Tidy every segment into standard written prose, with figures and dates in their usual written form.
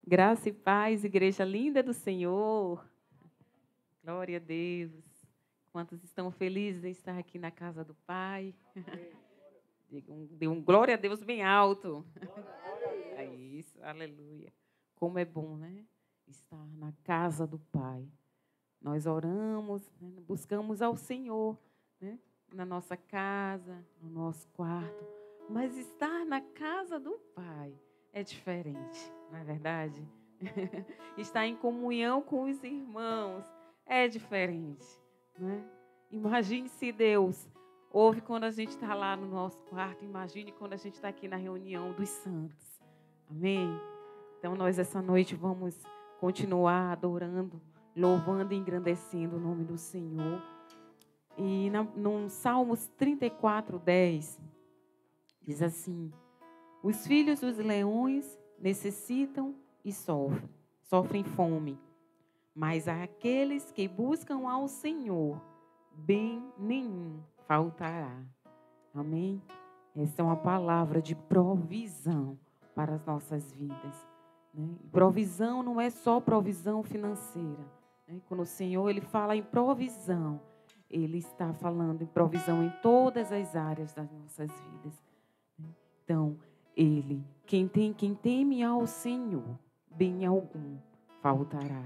Graça e paz, igreja linda do Senhor. Glória a Deus. Quantos estão felizes em estar aqui na casa do Pai? Dê um glória a Deus bem alto. É isso, aleluia. Como é bom, né? Estar na casa do Pai. Nós oramos, né? Buscamos ao Senhor, né? Na nossa casa, no nosso quarto. Mas estar na casa do Pai é diferente, não é verdade? Estar em comunhão com os irmãos é diferente, né? Imagine se Deus ouve quando a gente está lá no nosso quarto, imagine quando a gente está aqui na reunião dos santos. Amém? Então, nós essa noite vamos continuar adorando, louvando e engrandecendo o nome do Senhor. E no Salmos 34:10, diz assim: os filhos dos leões necessitam e sofrem fome, mas àqueles que buscam ao Senhor, bem nenhum faltará. Amém? Essa é uma palavra de provisão para as nossas vidas, né? Provisão não é só provisão financeira, né? Quando o Senhor ele fala em provisão, Ele está falando em provisão em todas as áreas das nossas vidas, né? Então, quem teme ao Senhor, bem algum faltará.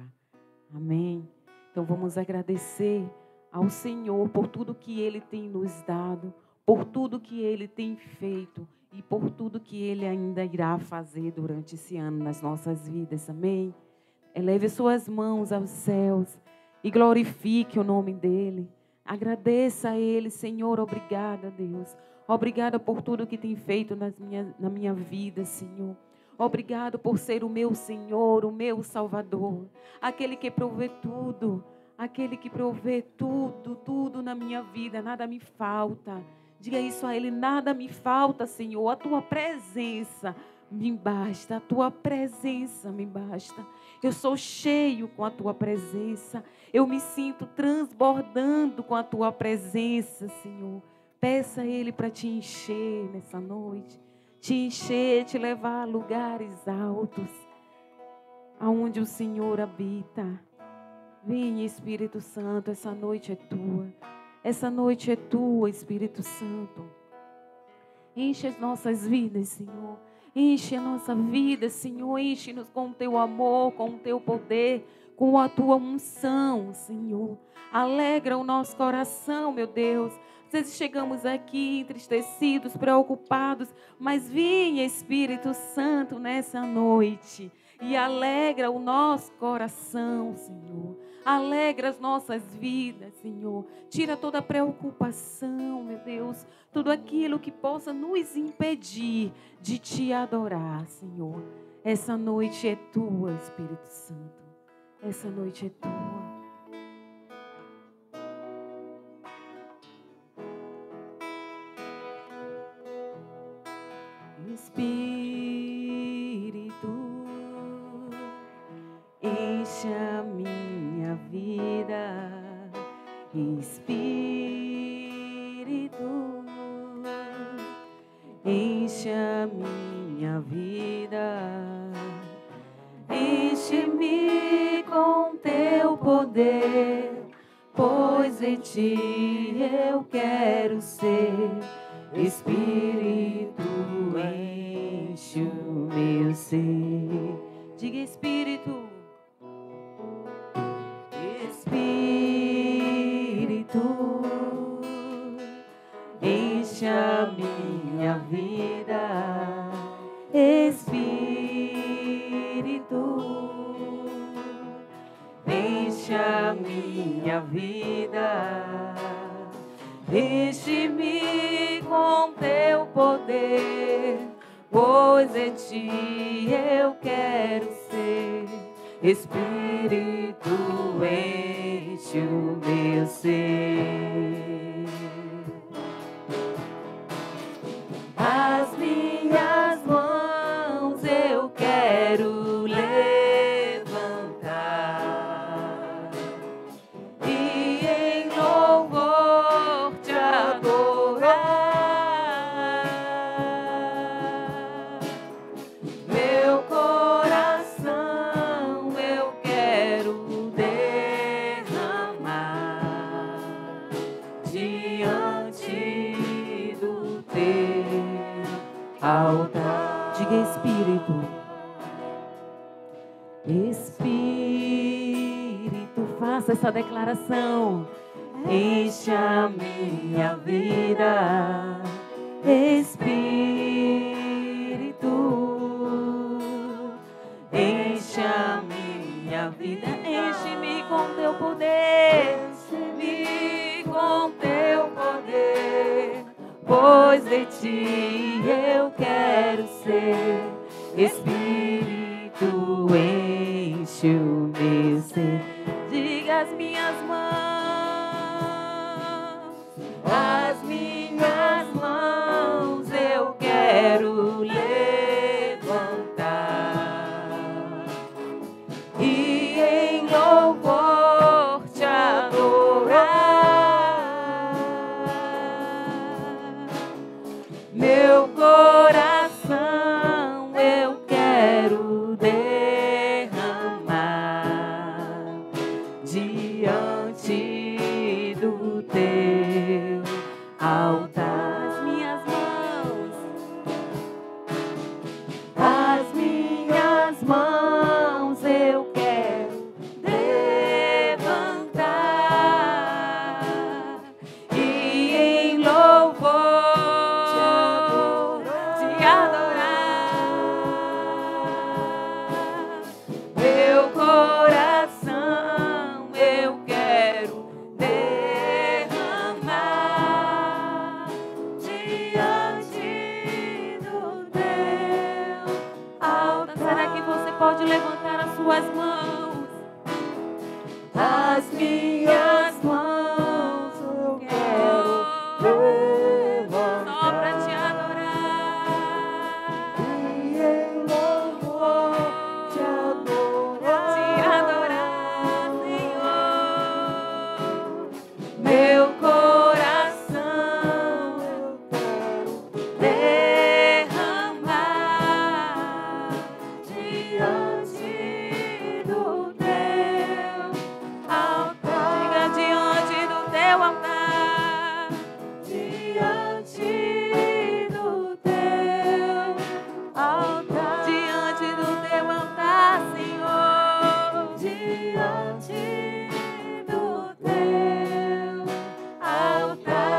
Amém? Então, vamos agradecer ao Senhor por tudo que Ele tem nos dado, por tudo que Ele tem feito e por tudo que Ele ainda irá fazer durante esse ano nas nossas vidas. Amém? Eleve suas mãos aos céus e glorifique o nome dEle. Agradeça a Ele, Senhor. Obrigada, Deus. Obrigada por tudo que tem feito na minha vida, Senhor. Obrigado por ser o meu Senhor, o meu Salvador. Aquele que provê tudo. Aquele que provê tudo, tudo na minha vida. Nada me falta. Diga isso a Ele. Nada me falta, Senhor. A Tua presença me basta. A Tua presença me basta. Eu sou cheio com a Tua presença. Eu me sinto transbordando com a Tua presença, Senhor. Peça a Ele para te encher nessa noite. Te encher, te levar a lugares altos, aonde o Senhor habita. Vem, Espírito Santo, essa noite é Tua. Essa noite é Tua, Espírito Santo. Enche as nossas vidas, Senhor. Enche a nossa vida, Senhor. Enche-nos com o Teu amor, com o Teu poder, com a Tua unção, Senhor. Alegra o nosso coração, meu Deus. Às vezes chegamos aqui entristecidos, preocupados, mas vem, Espírito Santo, nessa noite e alegra o nosso coração, Senhor. Alegra as nossas vidas, Senhor. Tira toda a preocupação, meu Deus. Tudo aquilo que possa nos impedir de Te adorar, Senhor. Essa noite é Tua, Espírito Santo. Essa noite é Tua. Espírito, enche a minha vida. Espírito, enche a minha vida. Enche-me com Teu poder, pois em Ti eu quero ser. Espírito, enche o meu ser. Diga, Espírito. Espírito, enche a minha vida. Espírito, enche a minha vida. Enche-me com Teu poder, pois em Ti eu quero ser. Espírito, enche o meu ser. As minhas mãos eu quero levantar e em louvor Te adorar. Meu coração altar. Diga Espírito. Espírito, faça essa declaração. Enche a minha vida, Espírito, enche a minha vida, enche-me com teu poder, enche-me com teu poder, pois de ti eu quero ser. Espírito, enche o meu ser. Diga as minhas mãos. As minhas mãos eu quero levantar e em louvor te adorar. Meu coração eu quero derramar diante do teu altar. As minhas mãos eu quero levantar e em louvor te adorar. Meu coração eu quero derramar diante do teu altar. Será que você pode levantar as suas mãos? As minhas mãos eu quero levantar só para te adorar e em louvor te adorar, Senhor. Meu coração eu quero derramar diante do teu altar. Diga diante do teu altar. Diante do teu altar. Diante do teu altar, Senhor. Diante do teu altar.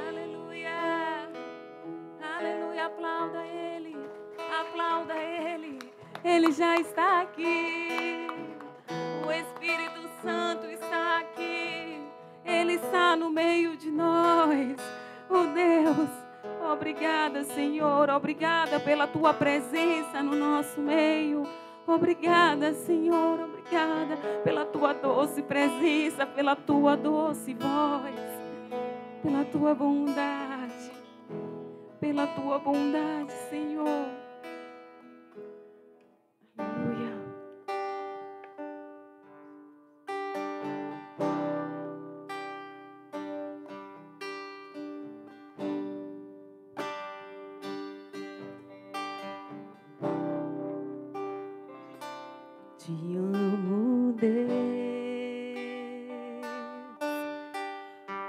Aleluia. Aleluia. Aplauda Ele. Aplauda Ele. Ele já está aqui. O Espírito Santo está aqui. Ele está no meio de nós. Oh Deus, obrigada, Senhor. Obrigada pela tua presença no nosso meio. Obrigada, Senhor. Obrigada pela tua doce presença, pela tua doce voz, pela tua bondade. Pela tua bondade, Senhor. Aleluia. Te amo, Deus.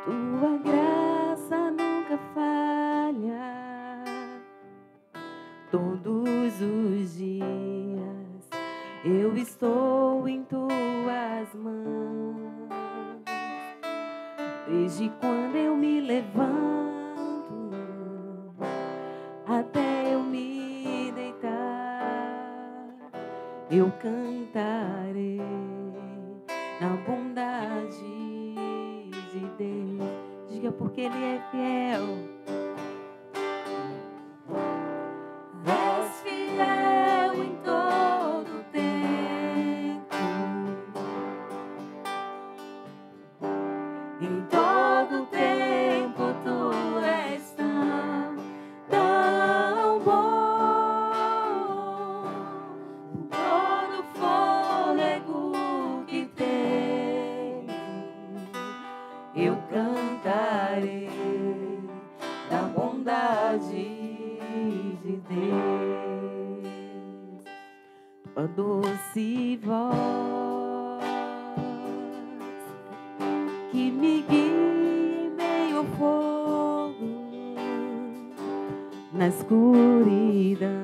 Tua graça nunca falha. Todos os dias eu estou em tuas mãos. Desde quando eu me levanto até eu me deitar, eu cantarei na bondade de Deus. Diga porque Ele é fiel. És fiel em todo tempo. Em todo tempo tu és tão bom. Todo fôlego que tenho, eu cantarei da bondade de Deus. Tua doce voz que me guia na escuridão.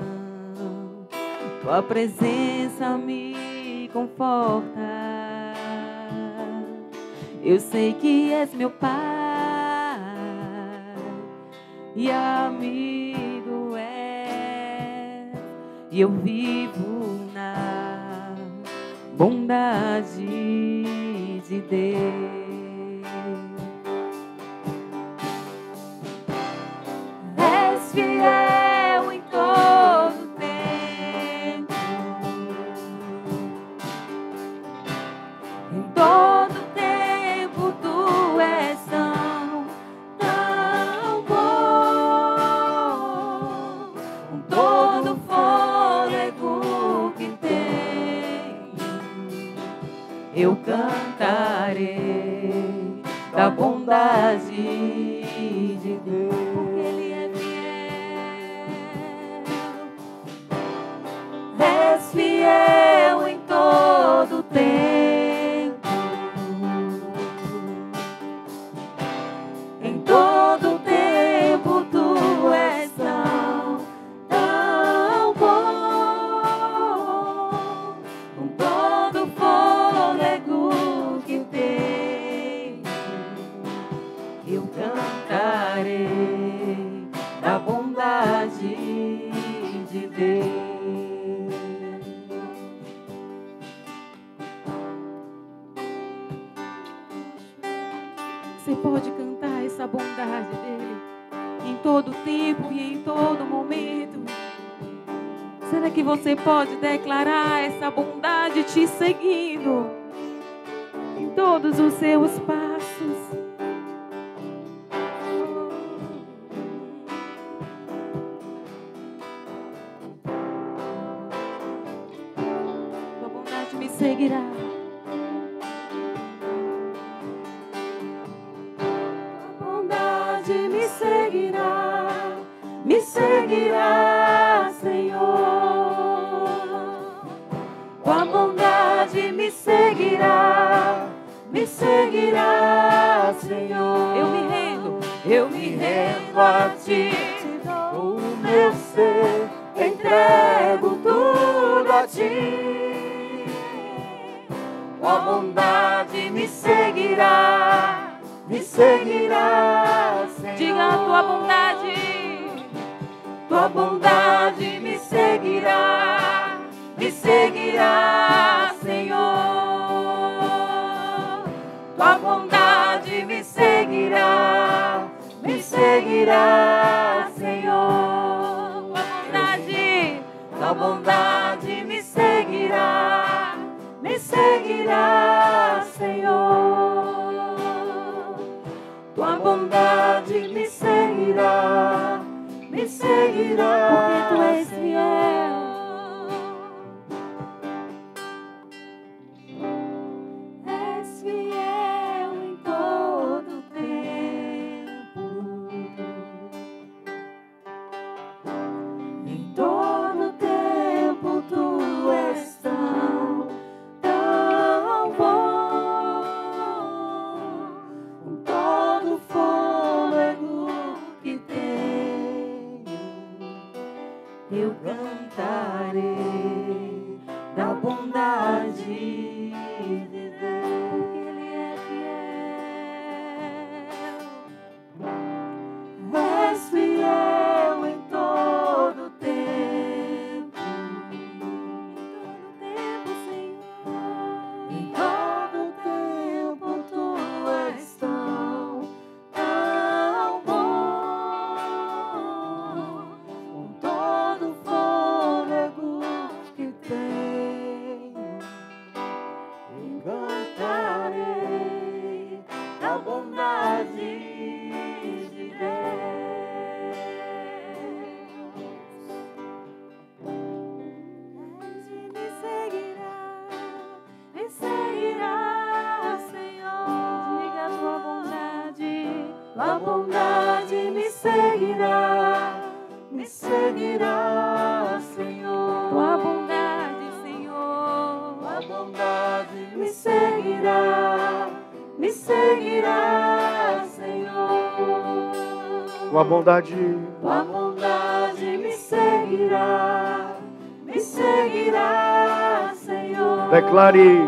Tua presença me conforta. Eu sei que és meu Pai e amigo és, e eu vivo na bondade de Deus. És fiel em todo tempo, em todo tempo tu és tão bom, com todo fôlego que tenho, eu cantarei da bondade de Deus, porque Ele é fiel. És fiel em todo tempo, em todo tempo tu és tão bom, com todo fôlego que tenho, eu cantarei da bondade de Deus. Você pode cantar essa bondade dele em todo tempo e em todo momento. Será que você pode declarar essa bondade te seguindo em todos os seus passos? Tua bondade me seguirá. Me seguirá, Senhor. Tua bondade me seguirá, Senhor. Eu me rendo a ti, te dou o meu ser, entrego tudo a ti. Tua bondade me seguirá, Senhor. Diga a tua bondade. Tua bondade me seguirá, Senhor. Tua bondade me seguirá, Senhor. Tua bondade me seguirá, Senhor. Tua bondade me seguirá, porque tu és fiel. És fiel em todo tempo, em todo tempo tu és tão bom, com todo fôlego que tenho, eu cantarei da bondade de Deus, porque Ele é fiel. És fiel em todo tempo, Senhor. Em todo tempo tu és tão bom, com todo fôlego que tenho, eu cantarei da bondade de Deus. Me seguirá, Senhor. Diga a tua bondade. Tua bondade me seguirá, Senhor. Tua bondade, Senhor. Tua bondade me seguirá, Senhor. Tua bondade seguirá, Senhor. Declare.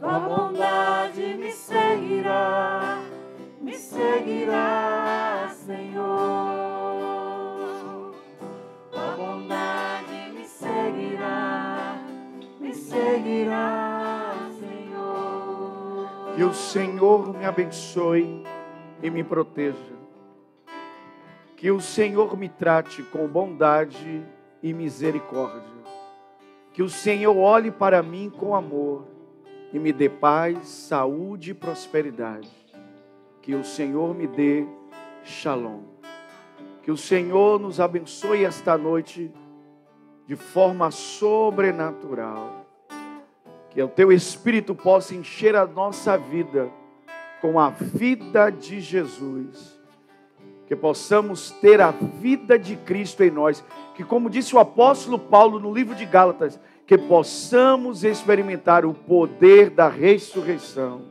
Tua bondade me seguirá, Senhor. Tua bondade me seguirá, Senhor. Que o Senhor me abençoe e me proteja. Que o Senhor me trate com bondade e misericórdia. Que o Senhor olhe para mim com amor e me dê paz, saúde e prosperidade. Que o Senhor me dê shalom. Que o Senhor nos abençoe esta noite de forma sobrenatural. Que o Teu Espírito possa encher a nossa vida com a vida de Jesus. Que possamos ter a vida de Cristo em nós. Que, como disse o apóstolo Paulo no livro de Gálatas, que possamos experimentar o poder da ressurreição.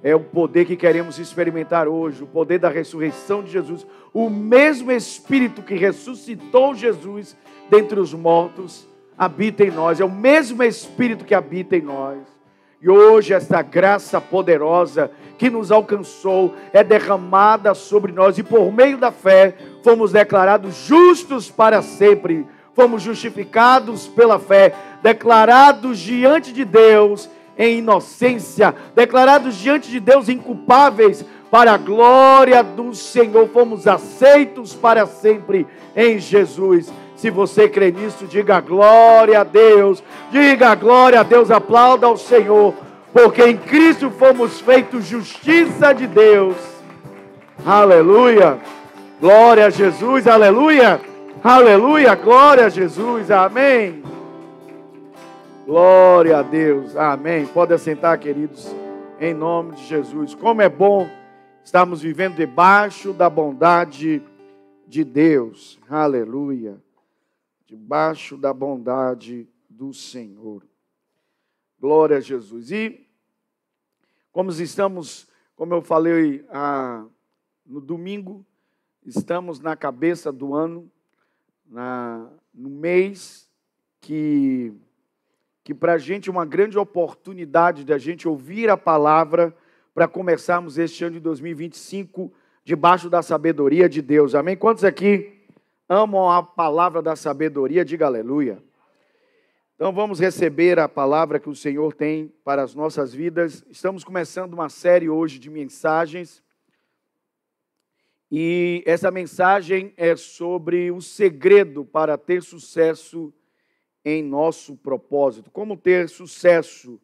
É o poder que queremos experimentar hoje, o poder da ressurreição de Jesus. O mesmo Espírito que ressuscitou Jesus dentre os mortos habita em nós. É o mesmo Espírito que habita em nós. E hoje esta graça poderosa que nos alcançou é derramada sobre nós. E por meio da fé fomos declarados justos para sempre. Fomos justificados pela fé, declarados diante de Deus em inocência, declarados diante de Deus inculpáveis para a glória do Senhor. Fomos aceitos para sempre em Jesus. Se você crê nisso, diga glória a Deus. Diga glória a Deus, aplauda ao Senhor, porque em Cristo fomos feitos justiça de Deus. Aleluia. Glória a Jesus, aleluia. Aleluia, glória a Jesus, amém. Glória a Deus, amém. Pode assentar, queridos, em nome de Jesus. Como é bom estarmos vivendo debaixo da bondade de Deus, aleluia. Debaixo da bondade do Senhor. Glória a Jesus. E como eu falei no domingo, estamos na cabeça do ano, no mês que para a gente é uma grande oportunidade de a gente ouvir a palavra para começarmos este ano de 2025 debaixo da sabedoria de Deus. Amém? Quantos aqui amam a palavra da sabedoria? Diga aleluia. Então vamos receber a palavra que o Senhor tem para as nossas vidas. Estamos começando uma série hoje de mensagens. E essa mensagem é sobre o segredo para ter sucesso em nosso propósito. Como ter sucesso,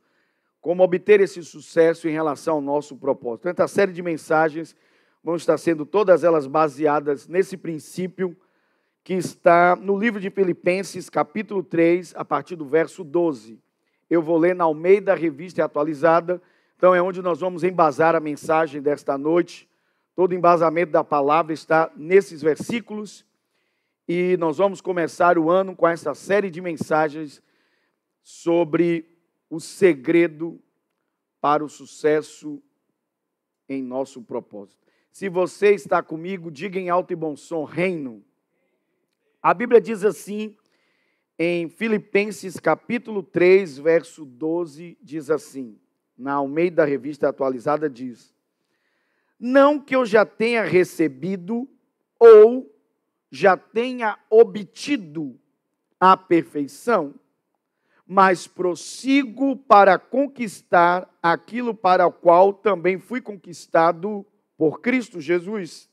como obter esse sucesso em relação ao nosso propósito. Então, essa série de mensagens vão estar sendo todas elas baseadas nesse princípio que está no livro de Filipenses, capítulo 3, a partir do verso 12. Eu vou ler na Almeida, Revista e Atualizada. Então, é onde nós vamos embasar a mensagem desta noite. Todo o embasamento da palavra está nesses versículos e nós vamos começar o ano com essa série de mensagens sobre o segredo para o sucesso em nosso propósito. Se você está comigo, diga em alto e bom som, reino. A Bíblia diz assim, em Filipenses capítulo 3, verso 12, diz assim, na Almeida Revista Atualizada diz: não que eu já tenha recebido ou já tenha obtido a perfeição, mas prossigo para conquistar aquilo para o qual também fui conquistado por Cristo Jesus.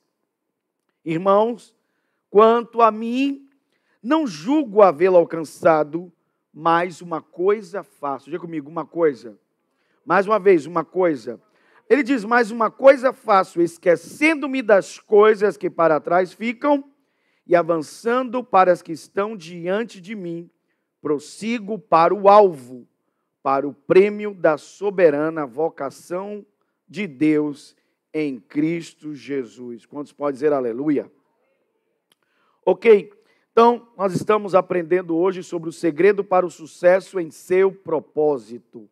Irmãos, quanto a mim, não julgo havê-lo alcançado, mas uma coisa faço. Diga comigo, uma coisa. Mais uma vez, uma coisa. Ele diz, mais uma coisa faço, esquecendo-me das coisas que para trás ficam e avançando para as que estão diante de mim, prossigo para o alvo, para o prêmio da soberana vocação de Deus em Cristo Jesus. Quantos podem dizer aleluia? Ok, então nós estamos aprendendo hoje sobre o segredo para o sucesso em seu propósito.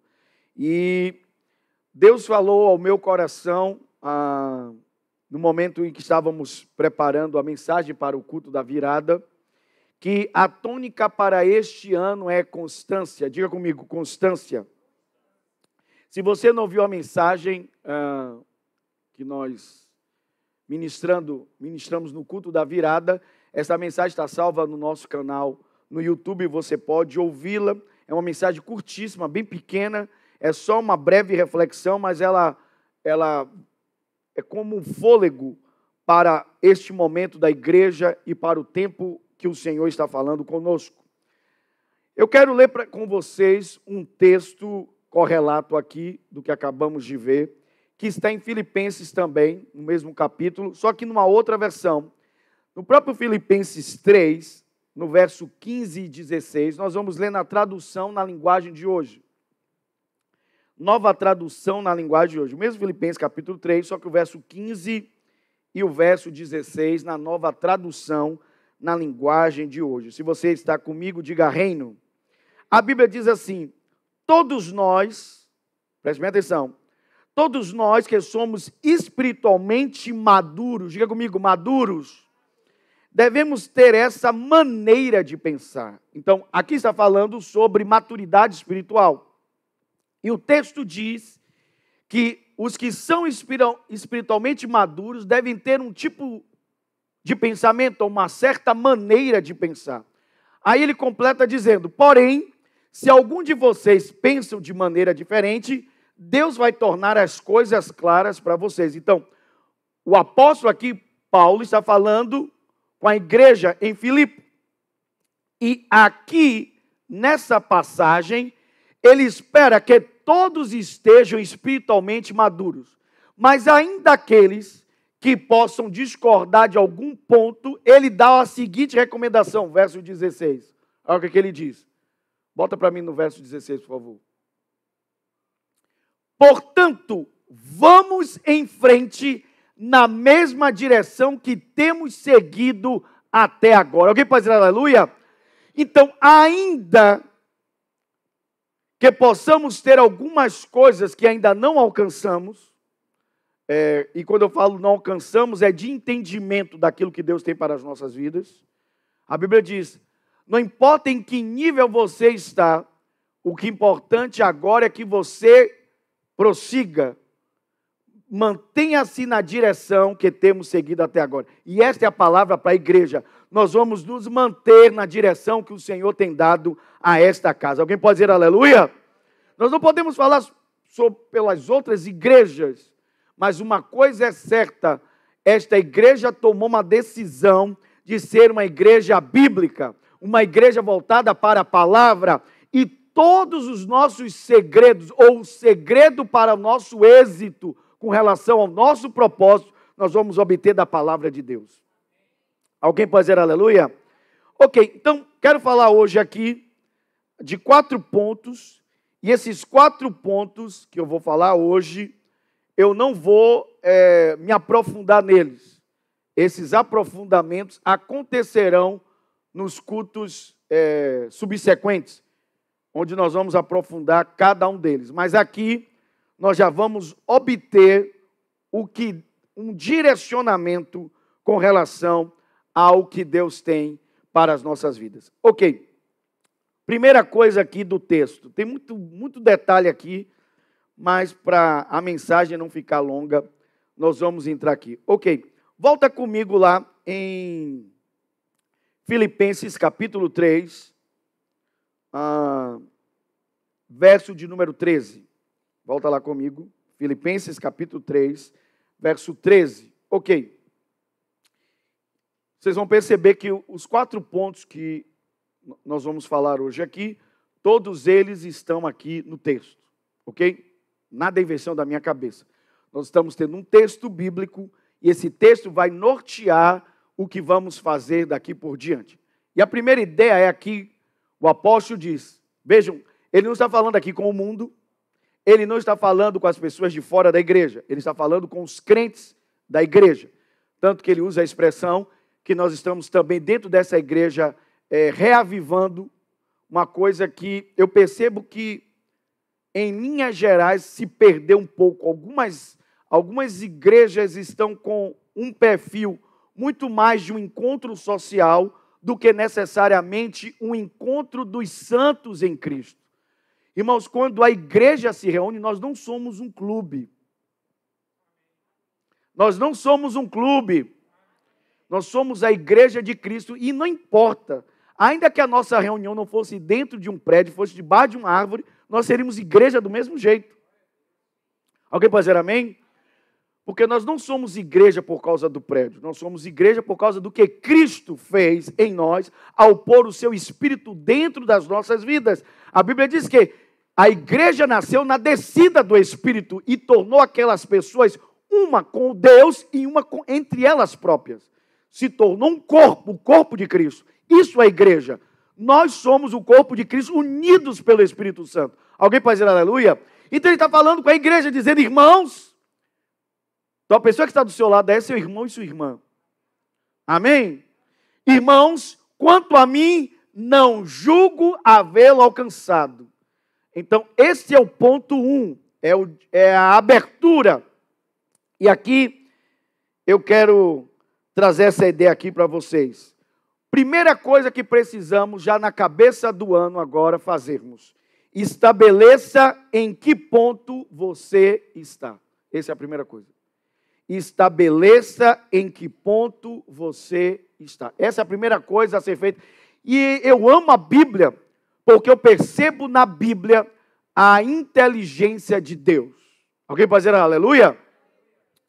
E Deus falou ao meu coração, no momento em que estávamos preparando a mensagem para o culto da virada, que a tônica para este ano é constância. Diga comigo, constância. Se você não ouviu a mensagem que nós ministramos no culto da virada, essa mensagem está salva no nosso canal no YouTube, você pode ouvi-la. É uma mensagem curtíssima, bem pequena, é só uma breve reflexão, mas ela é como um fôlego para este momento da igreja e para o tempo que o Senhor está falando conosco. Eu quero ler com vocês um texto correlato aqui do que acabamos de ver, que está em Filipenses também, no mesmo capítulo, só que numa outra versão. No próprio Filipenses 3, no verso 15 e 16, nós vamos ler na tradução na linguagem de hoje. Nova tradução na linguagem de hoje. O mesmo Filipenses capítulo 3, só que o verso 15 e o verso 16 na nova tradução na linguagem de hoje. Se você está comigo, diga reino. A Bíblia diz assim: todos nós, preste bem atenção, todos nós que somos espiritualmente maduros, diga comigo, maduros, devemos ter essa maneira de pensar. Então, aqui está falando sobre maturidade espiritual. E o texto diz que os que são espiritualmente maduros devem ter um tipo de pensamento, uma certa maneira de pensar. Aí ele completa dizendo: porém, se algum de vocês pensam de maneira diferente, Deus vai tornar as coisas claras para vocês. Então, o apóstolo aqui, Paulo, está falando com a igreja em Filipe. E aqui, nessa passagem, ele espera que todos estejam espiritualmente maduros. Mas ainda aqueles que possam discordar de algum ponto, ele dá a seguinte recomendação, verso 16. Olha o que ele diz. Bota para mim no verso 16, por favor. Portanto, vamos em frente na mesma direção que temos seguido até agora. Alguém pode dizer aleluia? Então, ainda que possamos ter algumas coisas que ainda não alcançamos, e quando eu falo não alcançamos, é de entendimento daquilo que Deus tem para as nossas vidas. A Bíblia diz: não importa em que nível você está, o que é importante agora é que você prossiga, mantenha-se na direção que temos seguido até agora. E esta é a palavra para a igreja. Nós vamos nos manter na direção que o Senhor tem dado a esta casa. Alguém pode dizer aleluia? Nós não podemos falar pelas outras igrejas, mas uma coisa é certa: esta igreja tomou uma decisão de ser uma igreja bíblica, uma igreja voltada para a palavra, e todos os nossos segredos, ou o segredo para o nosso êxito com relação ao nosso propósito, nós vamos obter da palavra de Deus. Alguém pode dizer aleluia? Ok, então quero falar hoje aqui de 4 pontos, e esses 4 pontos que eu vou falar hoje, eu não vou me aprofundar neles. Esses aprofundamentos acontecerão nos cultos subsequentes, onde nós vamos aprofundar cada um deles. Mas aqui nós já vamos obter um direcionamento com relação ao que Deus tem para as nossas vidas. Ok, primeira coisa aqui do texto. Tem muito detalhe aqui, mas para a mensagem não ficar longa, nós vamos entrar aqui. Ok, volta comigo lá em Filipenses capítulo 3, verso de número 13. Volta lá comigo, Filipenses capítulo 3, verso 13. Ok. Vocês vão perceber que os 4 pontos que nós vamos falar hoje aqui, todos eles estão aqui no texto. Ok? Nada é invenção da minha cabeça. Nós estamos tendo um texto bíblico e esse texto vai nortear o que vamos fazer daqui por diante. E a primeira ideia é aqui, o apóstolo diz, vejam, ele não está falando aqui com o mundo, ele não está falando com as pessoas de fora da igreja, ele está falando com os crentes da igreja. Tanto que ele usa a expressão que nós estamos também dentro dessa igreja reavivando uma coisa que eu percebo que, em linhas gerais, se perdeu um pouco. Algumas igrejas estão com um perfil muito mais de um encontro social do que necessariamente um encontro dos santos em Cristo. Irmãos, quando a igreja se reúne, nós não somos um clube. Nós não somos um clube. Nós somos a igreja de Cristo e não importa. Ainda que a nossa reunião não fosse dentro de um prédio, fosse debaixo de uma árvore, nós seríamos igreja do mesmo jeito. Alguém pode dizer amém? Porque nós não somos igreja por causa do prédio, nós somos igreja por causa do que Cristo fez em nós ao pôr o seu Espírito dentro das nossas vidas. A Bíblia diz que a igreja nasceu na descida do Espírito e tornou aquelas pessoas uma com Deus e uma entre elas próprias. Se tornou um corpo, o corpo de Cristo. Isso é a igreja. Nós somos o corpo de Cristo unidos pelo Espírito Santo. Alguém pode dizer aleluia? Então ele está falando com a igreja, dizendo, irmãos. Então a pessoa que está do seu lado é seu irmão e sua irmã. Amém? Irmãos, quanto a mim, não julgo havê-lo alcançado. Então esse é o ponto 1, é a abertura. E aqui eu quero trazer essa ideia aqui para vocês. Primeira coisa que precisamos já na cabeça do ano agora fazermos. Estabeleça em que ponto você está. Essa é a primeira coisa. Estabeleça em que ponto você está. Essa é a primeira coisa a ser feita. E eu amo a Bíblia, porque eu percebo na Bíblia a inteligência de Deus. Alguém pode dizer aleluia?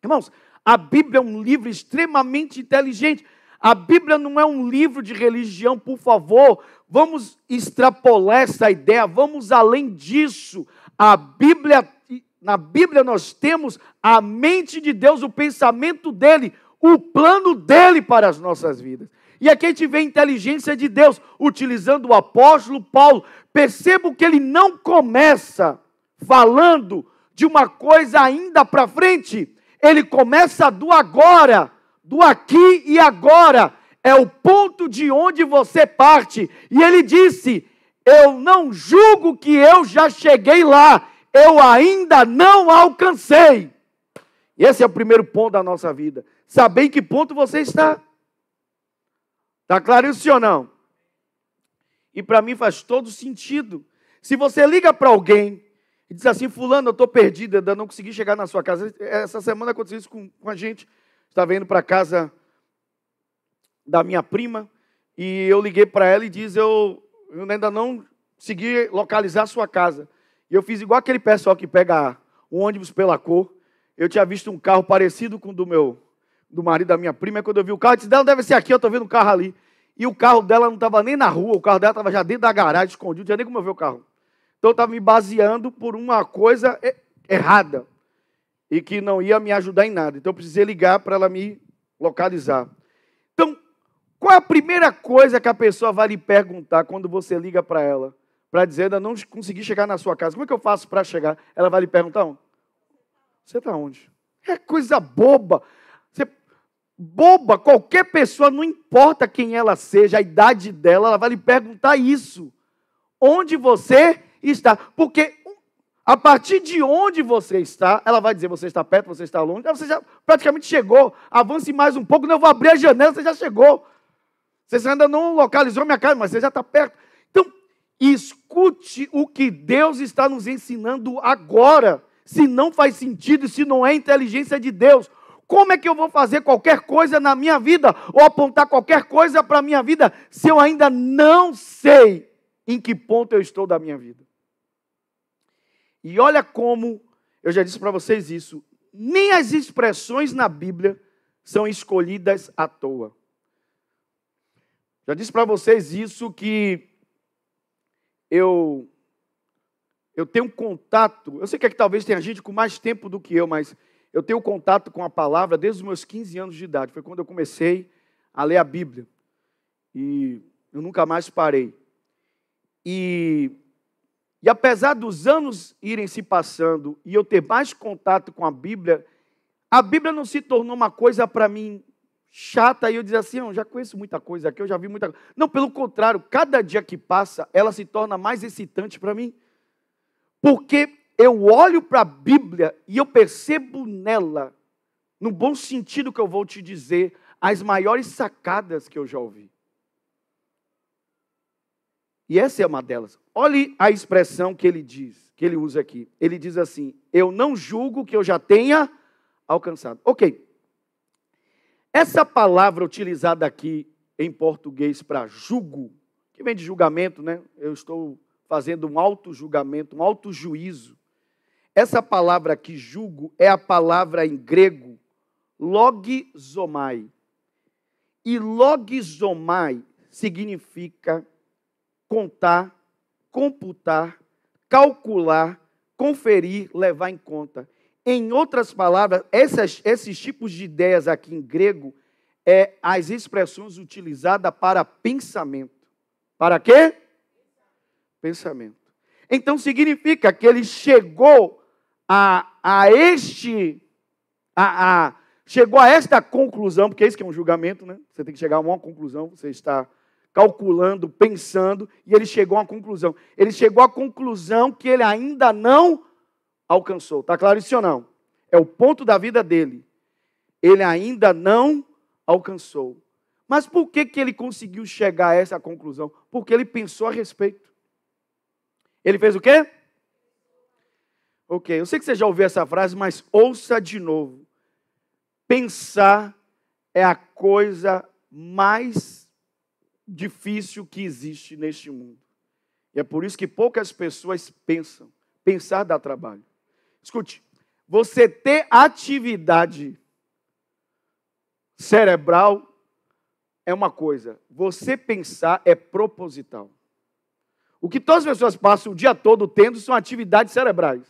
Irmãos, a Bíblia é um livro extremamente inteligente. A Bíblia não é um livro de religião, por favor. Vamos extrapolar essa ideia, vamos além disso. Na Bíblia nós temos a mente de Deus, o pensamento dele, o plano dele para as nossas vidas. E aqui a gente vê a inteligência de Deus, utilizando o apóstolo Paulo. Percebo que ele não começa falando de uma coisa ainda para frente. Ele começa do agora, do aqui e agora. É o ponto de onde você parte. E ele disse, eu não julgo que eu já cheguei lá. Eu ainda não alcancei. E esse é o primeiro ponto da nossa vida. Saber em que ponto você está. Está claro isso, sim ou não? E para mim faz todo sentido. Se você liga para alguém e diz assim, fulano, eu estou perdido, ainda não consegui chegar na sua casa. Essa semana aconteceu isso com a gente. Estava indo para a casa da minha prima e eu liguei para ela e disse, eu ainda não consegui localizar a sua casa. E eu fiz igual aquele pessoal que pega o ônibus pela cor. Eu tinha visto um carro parecido com o do marido da minha prima. E quando eu vi o carro, eu disse, não, deve ser aqui, eu estou vendo um carro ali. E o carro dela não estava nem na rua, o carro dela estava já dentro da garagem, escondido, não tinha nem como eu ver o carro. Então eu estava me baseando por uma coisa errada e que não ia me ajudar em nada. Então eu precisei ligar para ela me localizar. Então, qual é a primeira coisa que a pessoa vai lhe perguntar quando você liga para ela? Para dizer, ainda não consegui chegar na sua casa. Como é que eu faço para chegar? Ela vai lhe perguntar, você está onde? É coisa boba. Boba, qualquer pessoa, não importa quem ela seja, a idade dela, ela vai lhe perguntar isso. Onde você está? Porque a partir de onde você está, ela vai dizer, você está perto, você está longe. Você já praticamente chegou. Avance mais um pouco, não, eu vou abrir a janela, você já chegou. Você ainda não localizou minha casa, mas você já está perto. Então, escute o que Deus está nos ensinando agora. Se não faz sentido, se não é inteligência de Deus. Como é que eu vou fazer qualquer coisa na minha vida, ou apontar qualquer coisa para a minha vida, se eu ainda não sei em que ponto eu estou da minha vida? E olha como, eu já disse para vocês isso, nem as expressões na Bíblia são escolhidas à toa. Já disse para vocês isso, que eu tenho contato, eu sei que aqui talvez tenha gente com mais tempo do que eu, mas eu tenho contato com a palavra desde os meus 15 anos de idade. Foi quando eu comecei a ler a Bíblia. E eu nunca mais parei. E apesar dos anos irem se passando e eu ter mais contato com a Bíblia não se tornou uma coisa para mim chata. E eu dizia assim, eu já conheço muita coisa aqui, eu já vi muita coisa. Não, pelo contrário, cada dia que passa, ela se torna mais excitante para mim. Porque eu olho para a Bíblia e eu percebo nela, no bom sentido que eu vou te dizer, as maiores sacadas que eu já ouvi. E essa é uma delas. Olhe a expressão que ele diz, que ele usa aqui. Ele diz assim: eu não julgo que eu já tenha alcançado. Ok. Essa palavra utilizada aqui em português para julgo, que vem de julgamento, né? Eu estou fazendo um auto-julgamento, um auto-juízo. Essa palavra aqui, julgo, é a palavra em grego logizomai. E logizomai significa contar, computar, calcular, conferir, levar em conta. Em outras palavras, esses tipos de ideias aqui em grego é as expressões utilizadas para pensamento. Para quê? Pensamento. Então significa que ele chegou chegou a esta conclusão, porque isso que é um julgamento, né? Você tem que chegar a uma conclusão, você está calculando, pensando, e ele chegou a uma conclusão. Ele chegou à conclusão que ele ainda não alcançou. Está claro isso ou não? É o ponto da vida dele. Ele ainda não alcançou. Mas por que ele conseguiu chegar a essa conclusão? Porque ele pensou a respeito. Ele fez o quê? Ok, eu sei que você já ouviu essa frase, mas ouça de novo. Pensar é a coisa mais difícil que existe neste mundo. E é por isso que poucas pessoas pensam. Pensar dá trabalho. Escute, você ter atividade cerebral é uma coisa. Você pensar é proposital. O que todas as pessoas passam o dia todo tendo são atividades cerebrais.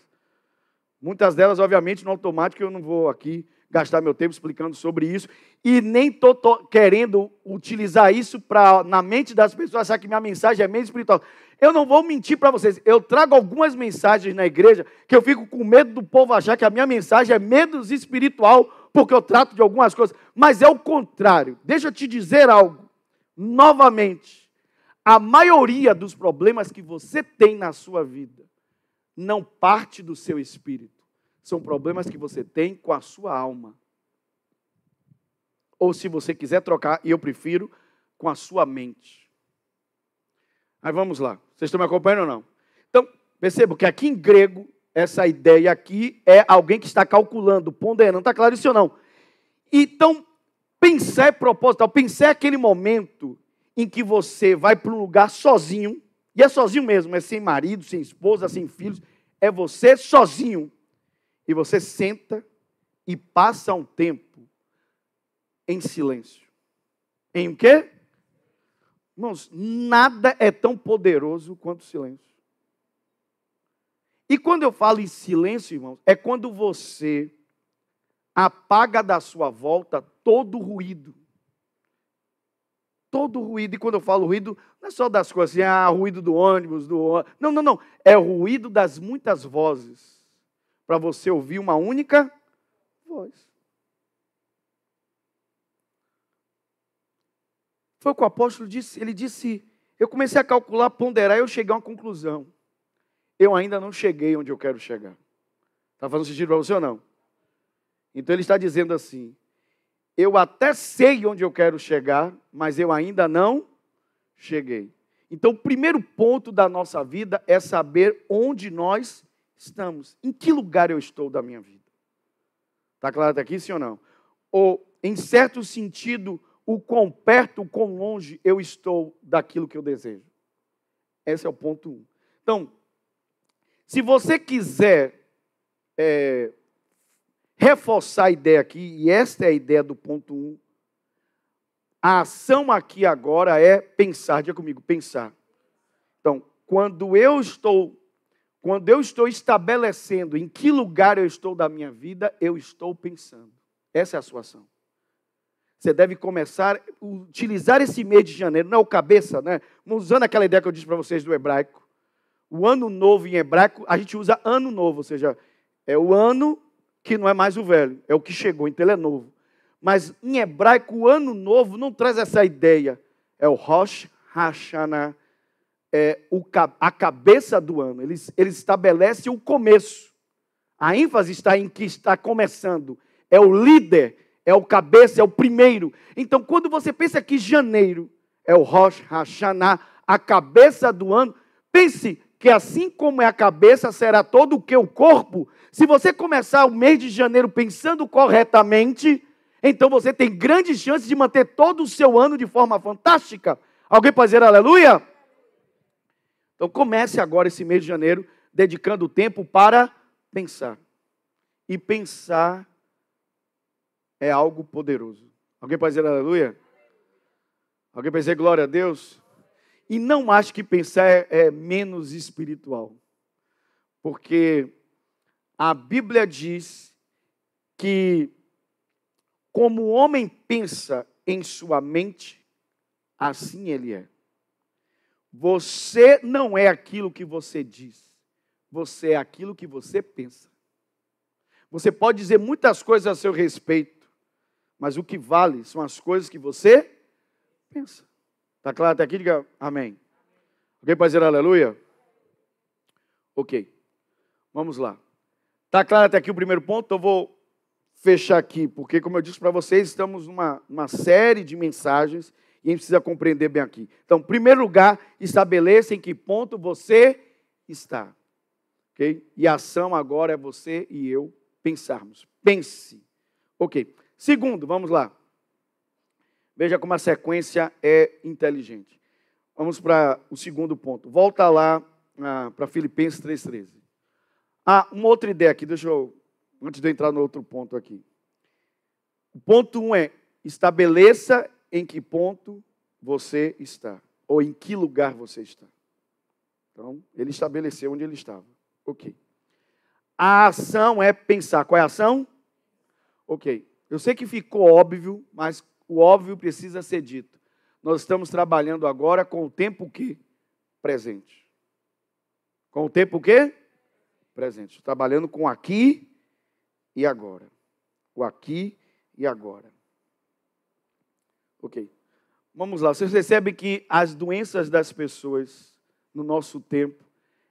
Muitas delas, obviamente, no automático, eu não vou aqui gastar meu tempo explicando sobre isso. E nem estou querendo utilizar isso para, na mente das pessoas, achar que minha mensagem é meio espiritual. Eu não vou mentir para vocês. Eu trago algumas mensagens na igreja que eu fico com medo do povo achar que a minha mensagem é menos espiritual, porque eu trato de algumas coisas. Mas é o contrário. Deixa eu te dizer algo. Novamente, a maioria dos problemas que você tem na sua vida não parte do seu espírito. São problemas que você tem com a sua alma. Ou se você quiser trocar, e eu prefiro, com a sua mente. Aí vamos lá. Vocês estão me acompanhando ou não? Então, percebam que aqui em grego, essa ideia aqui é alguém que está calculando, ponderando. Está claro isso ou não? Então, pensar é proposital. Pensar é aquele momento em que você vai para um lugar sozinho, e é sozinho mesmo, é sem marido, sem esposa, sem filhos, é você sozinho. E você senta e passa um tempo em silêncio. Em o quê? Irmãos, nada é tão poderoso quanto o silêncio. E quando eu falo em silêncio, irmãos, é quando você apaga da sua volta todo o ruído. Todo ruído, e quando eu falo ruído, não é só das coisas assim, ruído do ônibus, Não. É o ruído das muitas vozes, para você ouvir uma única voz. Foi o que o apóstolo disse, ele disse, eu comecei a calcular, ponderar, e eu cheguei a uma conclusão. Eu ainda não cheguei onde eu quero chegar. Está fazendo sentido para você ou não? Então ele está dizendo assim, eu até sei onde eu quero chegar, mas eu ainda não cheguei. Então, o primeiro ponto da nossa vida é saber onde nós estamos. Em que lugar eu estou da minha vida? Está claro até aqui, sim ou não? Ou, em certo sentido, o quão perto, o quão longe eu estou daquilo que eu desejo. Esse é o ponto 1. Então, se você quiser reforçar a ideia aqui, e esta é a ideia do ponto 1, a ação aqui agora é pensar, diga comigo, pensar. Então, quando eu estou estabelecendo em que lugar eu estou da minha vida, eu estou pensando. Essa é a sua ação. Você deve começar a utilizar esse mês de janeiro, não é o cabeça, né? Usando aquela ideia que eu disse para vocês do hebraico. O ano novo em hebraico, a gente usa ano novo, ou seja, é o ano que não é mais o velho, é o que chegou, então ele é novo. Mas em hebraico, o ano novo não traz essa ideia. É o Rosh Hashanah, a cabeça do ano. Ele estabelece o começo. A ênfase está em que está começando. É o líder, é o cabeça, é o primeiro. Então, quando você pensa que janeiro é o Rosh Hashanah, a cabeça do ano. Pense que assim como é a cabeça, será todo o que o corpo. Se você começar o mês de janeiro pensando corretamente, então você tem grandes chances de manter todo o seu ano de forma fantástica. Alguém pode dizer aleluia? Então comece agora esse mês de janeiro dedicando tempo para pensar. E pensar é algo poderoso. Alguém pode dizer aleluia? Alguém pode dizer glória a Deus? E não acho que pensar é menos espiritual. Porque a Bíblia diz que como o homem pensa em sua mente, assim ele é. Você não é aquilo que você diz. Você é aquilo que você pensa. Você pode dizer muitas coisas a seu respeito, mas o que vale são as coisas que você pensa. Está claro até aqui? Diga amém. Alguém pode dizer aleluia? Ok. Vamos lá. Está claro até aqui o primeiro ponto? Eu vou fechar aqui, porque como eu disse para vocês, estamos numa série de mensagens e a gente precisa compreender bem aqui. Então, em primeiro lugar, estabeleça em que ponto você está. Ok? E a ação agora é você e eu pensarmos. Pense. Ok. Segundo, vamos lá. Veja como a sequência é inteligente. Vamos para o segundo ponto. Volta lá para Filipenses 3,13. Uma outra ideia aqui, antes de eu entrar no outro ponto aqui. O ponto 1 é, estabeleça em que ponto você está, ou em que lugar você está. Então, ele estabeleceu onde ele estava. Ok. A ação é pensar. Qual é a ação? Ok. Eu sei que ficou óbvio, mas o óbvio precisa ser dito. Nós estamos trabalhando agora com o tempo que? Presente. Com o tempo que? Presente. Estou trabalhando com aqui e agora. O aqui e agora. Ok. Vamos lá. Vocês percebem que as doenças das pessoas no nosso tempo,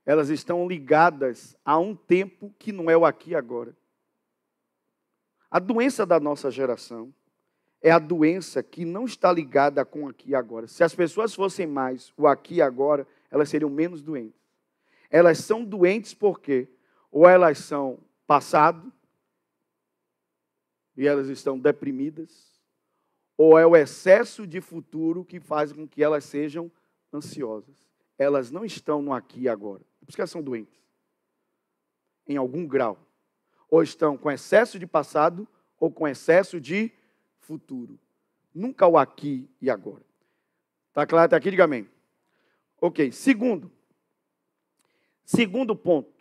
elas estão ligadas a um tempo que não é o aqui e agora. A doença da nossa geração é a doença que não está ligada com aqui e agora. Se as pessoas fossem mais o aqui e agora, elas seriam menos doentes. Elas são doentes porque ou elas são passado e elas estão deprimidas, ou é o excesso de futuro que faz com que elas sejam ansiosas. Elas não estão no aqui e agora. Por isso que elas são doentes. Em algum grau. Ou estão com excesso de passado, ou com excesso de futuro. Nunca o aqui e agora. Está claro até aqui? Diga amém. Ok. Segundo ponto.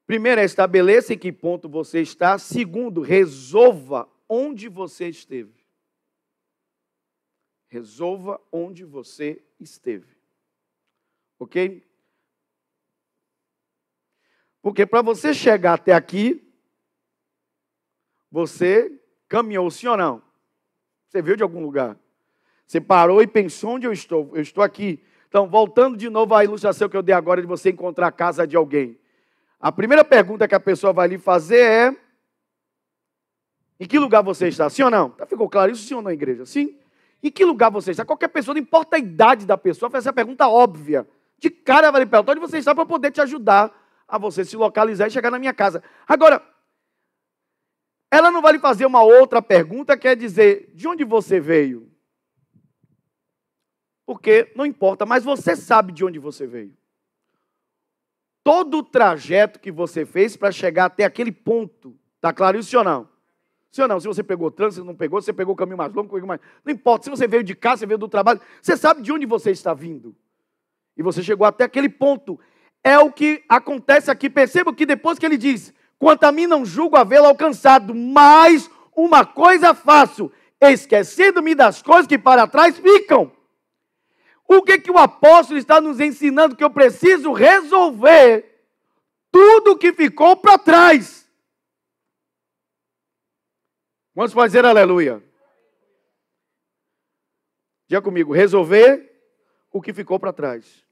Primeiro é estabeleça em que ponto você está. Segundo, resolva onde você esteve. Resolva onde você esteve. Ok? Porque para você chegar até aqui, você caminhou, sim ou não? Você veio de algum lugar. Você parou e pensou onde eu estou. Eu estou aqui. Então, voltando de novo à ilustração que eu dei agora de você encontrar a casa de alguém. A primeira pergunta que a pessoa vai lhe fazer é: em que lugar você está? Sim ou não? Ficou claro isso, sim ou não, igreja? Sim? Em que lugar você está? Qualquer pessoa, não importa a idade da pessoa, faz essa pergunta óbvia. De cara vai lhe perguntar onde você está para poder te ajudar a você se localizar e chegar na minha casa. Agora, ela não vai lhe fazer uma outra pergunta, quer dizer, de onde você veio? Porque não importa, mas você sabe de onde você veio. Todo o trajeto que você fez para chegar até aquele ponto, está claro isso ou não? Sim ou não? Se você pegou trânsito, se não pegou, se você pegou o caminho mais longo, não importa, se você veio de casa, se veio do trabalho, você sabe de onde você está vindo. E você chegou até aquele ponto. É o que acontece aqui. Perceba que depois que ele diz: quanto a mim não julgo havê-lo alcançado, mas uma coisa faço, esquecendo-me das coisas que para trás ficam. O que o apóstolo está nos ensinando? Que eu preciso resolver tudo que ficou para trás. Vamos fazer aleluia. Diga comigo, resolver o que ficou para trás.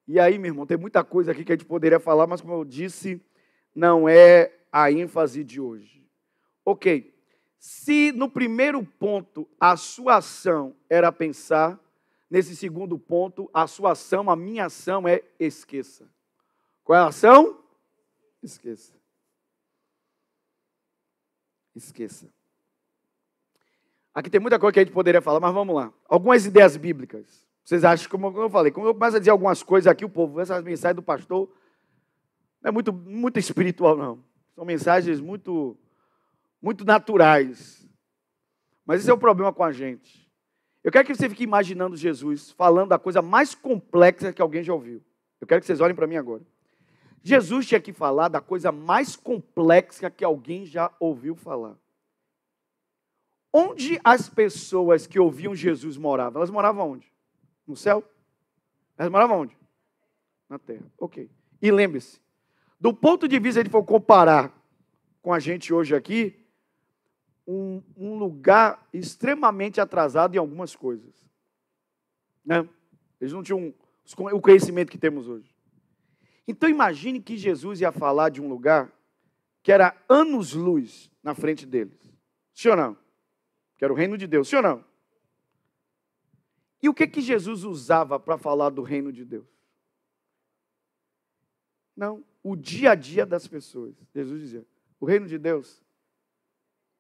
E aí, meu irmão, tem muita coisa aqui que a gente poderia falar, mas como eu disse, não é a ênfase de hoje. Ok, se no primeiro ponto a sua ação era pensar, nesse segundo ponto, a sua ação, a minha ação é esqueça. Qual é a ação? Esqueça. Esqueça. Aqui tem muita coisa que a gente poderia falar, mas vamos lá. Algumas ideias bíblicas. Vocês acham, como eu falei, quando eu começo a dizer algumas coisas aqui, o povo, essas mensagens do pastor, não é muito espiritual, não. São mensagens muito naturais. Mas esse é o problema com a gente. Eu quero que você fique imaginando Jesus falando da coisa mais complexa que alguém já ouviu. Eu quero que vocês olhem para mim agora. Jesus tinha que falar da coisa mais complexa que alguém já ouviu falar. Onde as pessoas que ouviam Jesus moravam? Elas moravam onde? No céu? Elas moravam onde? Na terra. Ok. E lembre-se, do ponto de vista, se a gente for comparar com a gente hoje aqui, um lugar extremamente atrasado em algumas coisas. Né? Eles não tinham o conhecimento que temos hoje. Então imagine que Jesus ia falar de um lugar que era anos-luz na frente deles. Sim ou não? Que era o reino de Deus, sim ou não? E o que Jesus usava para falar do reino de Deus? Não, o dia a dia das pessoas. Jesus dizia, o reino de Deus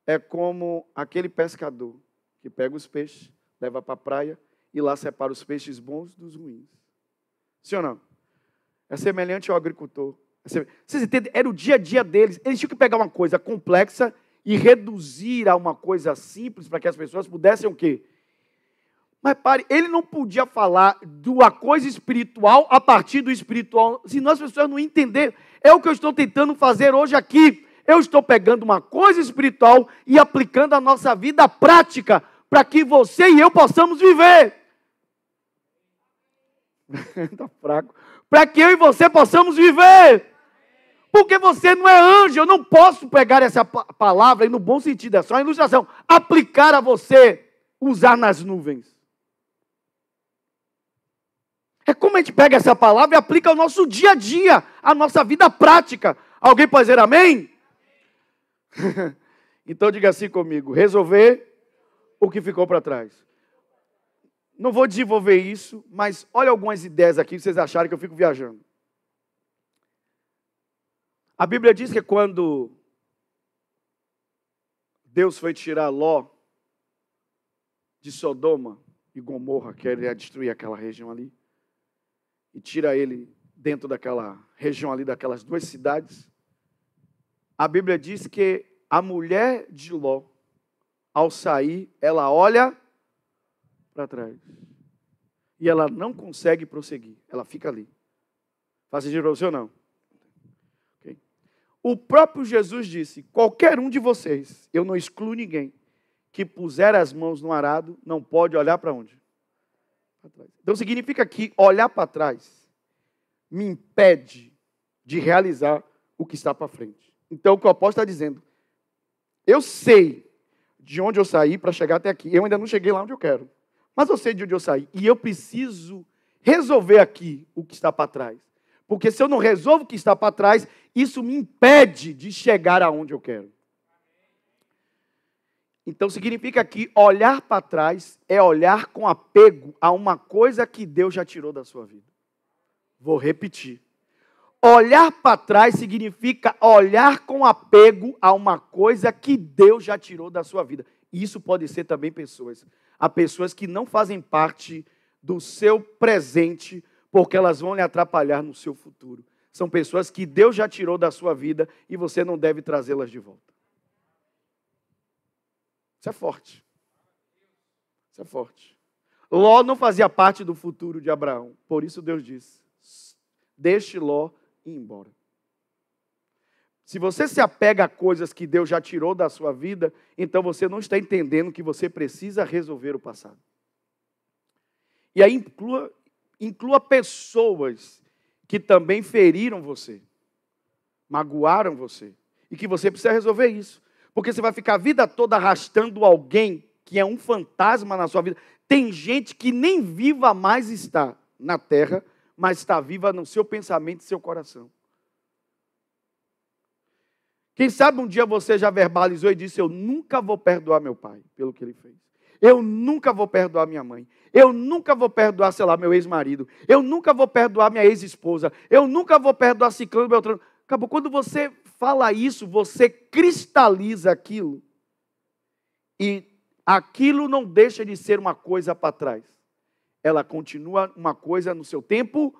é como aquele pescador que pega os peixes, leva para a praia e lá separa os peixes bons dos ruins. Sim ou não? É semelhante ao agricultor. Vocês entendem? Era o dia a dia deles. Eles tinham que pegar uma coisa complexa e reduzir a uma coisa simples para que as pessoas pudessem o quê? Mas pare, ele não podia falar de uma coisa espiritual a partir do espiritual, senão as pessoas não entenderam. É o que eu estou tentando fazer hoje aqui. Eu estou pegando uma coisa espiritual e aplicando a nossa vida prática para que você e eu possamos viver. Está fraco. Para que eu e você possamos viver. Porque você não é anjo, eu não posso pegar essa palavra, e no bom sentido, é só uma ilustração, aplicar a você, usar nas nuvens. É como a gente pega essa palavra e aplica ao nosso dia a dia, à nossa vida prática. Alguém pode dizer amém? Então diga assim comigo, resolver o que ficou para trás. Não vou desenvolver isso, mas olha algumas ideias aqui, vocês acharem que eu fico viajando. A Bíblia diz que quando Deus foi tirar Ló de Sodoma e Gomorra, que ele ia destruir aquela região ali, e tira ele dentro daquela região ali, daquelas duas cidades, a Bíblia diz que a mulher de Ló, ao sair, ela olha para trás. E ela não consegue prosseguir, ela fica ali. Faz sentido para você ou não? O próprio Jesus disse, qualquer um de vocês, eu não excluo ninguém, que puser as mãos no arado, não pode olhar para onde? Para trás. Então significa que olhar para trás me impede de realizar o que está para frente. Então o que o apóstolo está dizendo, eu sei de onde eu saí para chegar até aqui, eu ainda não cheguei lá onde eu quero, mas eu sei de onde eu saí, e eu preciso resolver aqui o que está para trás. Porque se eu não resolvo o que está para trás, isso me impede de chegar aonde eu quero. Então significa que olhar para trás é olhar com apego a uma coisa que Deus já tirou da sua vida. Vou repetir. Olhar para trás significa olhar com apego a uma coisa que Deus já tirou da sua vida. E isso pode ser também pessoas. Há pessoas que não fazem parte do seu presente, porque elas vão lhe atrapalhar no seu futuro. São pessoas que Deus já tirou da sua vida e você não deve trazê-las de volta. Isso é forte. Isso é forte. Ló não fazia parte do futuro de Abraão. Por isso Deus disse, deixe Ló ir embora. Se você se apega a coisas que Deus já tirou da sua vida, então você não está entendendo que você precisa resolver o passado. E aí inclua pessoas que também feriram você, magoaram você, e que você precisa resolver isso. Porque você vai ficar a vida toda arrastando alguém que é um fantasma na sua vida. Tem gente que nem viva mais está na terra, mas está viva no seu pensamento e seu coração. Quem sabe um dia você já verbalizou e disse, eu nunca vou perdoar meu pai pelo que ele fez. Eu nunca vou perdoar minha mãe. Eu nunca vou perdoar, sei lá, meu ex-marido. Eu nunca vou perdoar minha ex-esposa. Eu nunca vou perdoar ciclano, beltrano. Acabou. Quando você fala isso, você cristaliza aquilo. E aquilo não deixa de ser uma coisa para trás. Ela continua uma coisa no seu tempo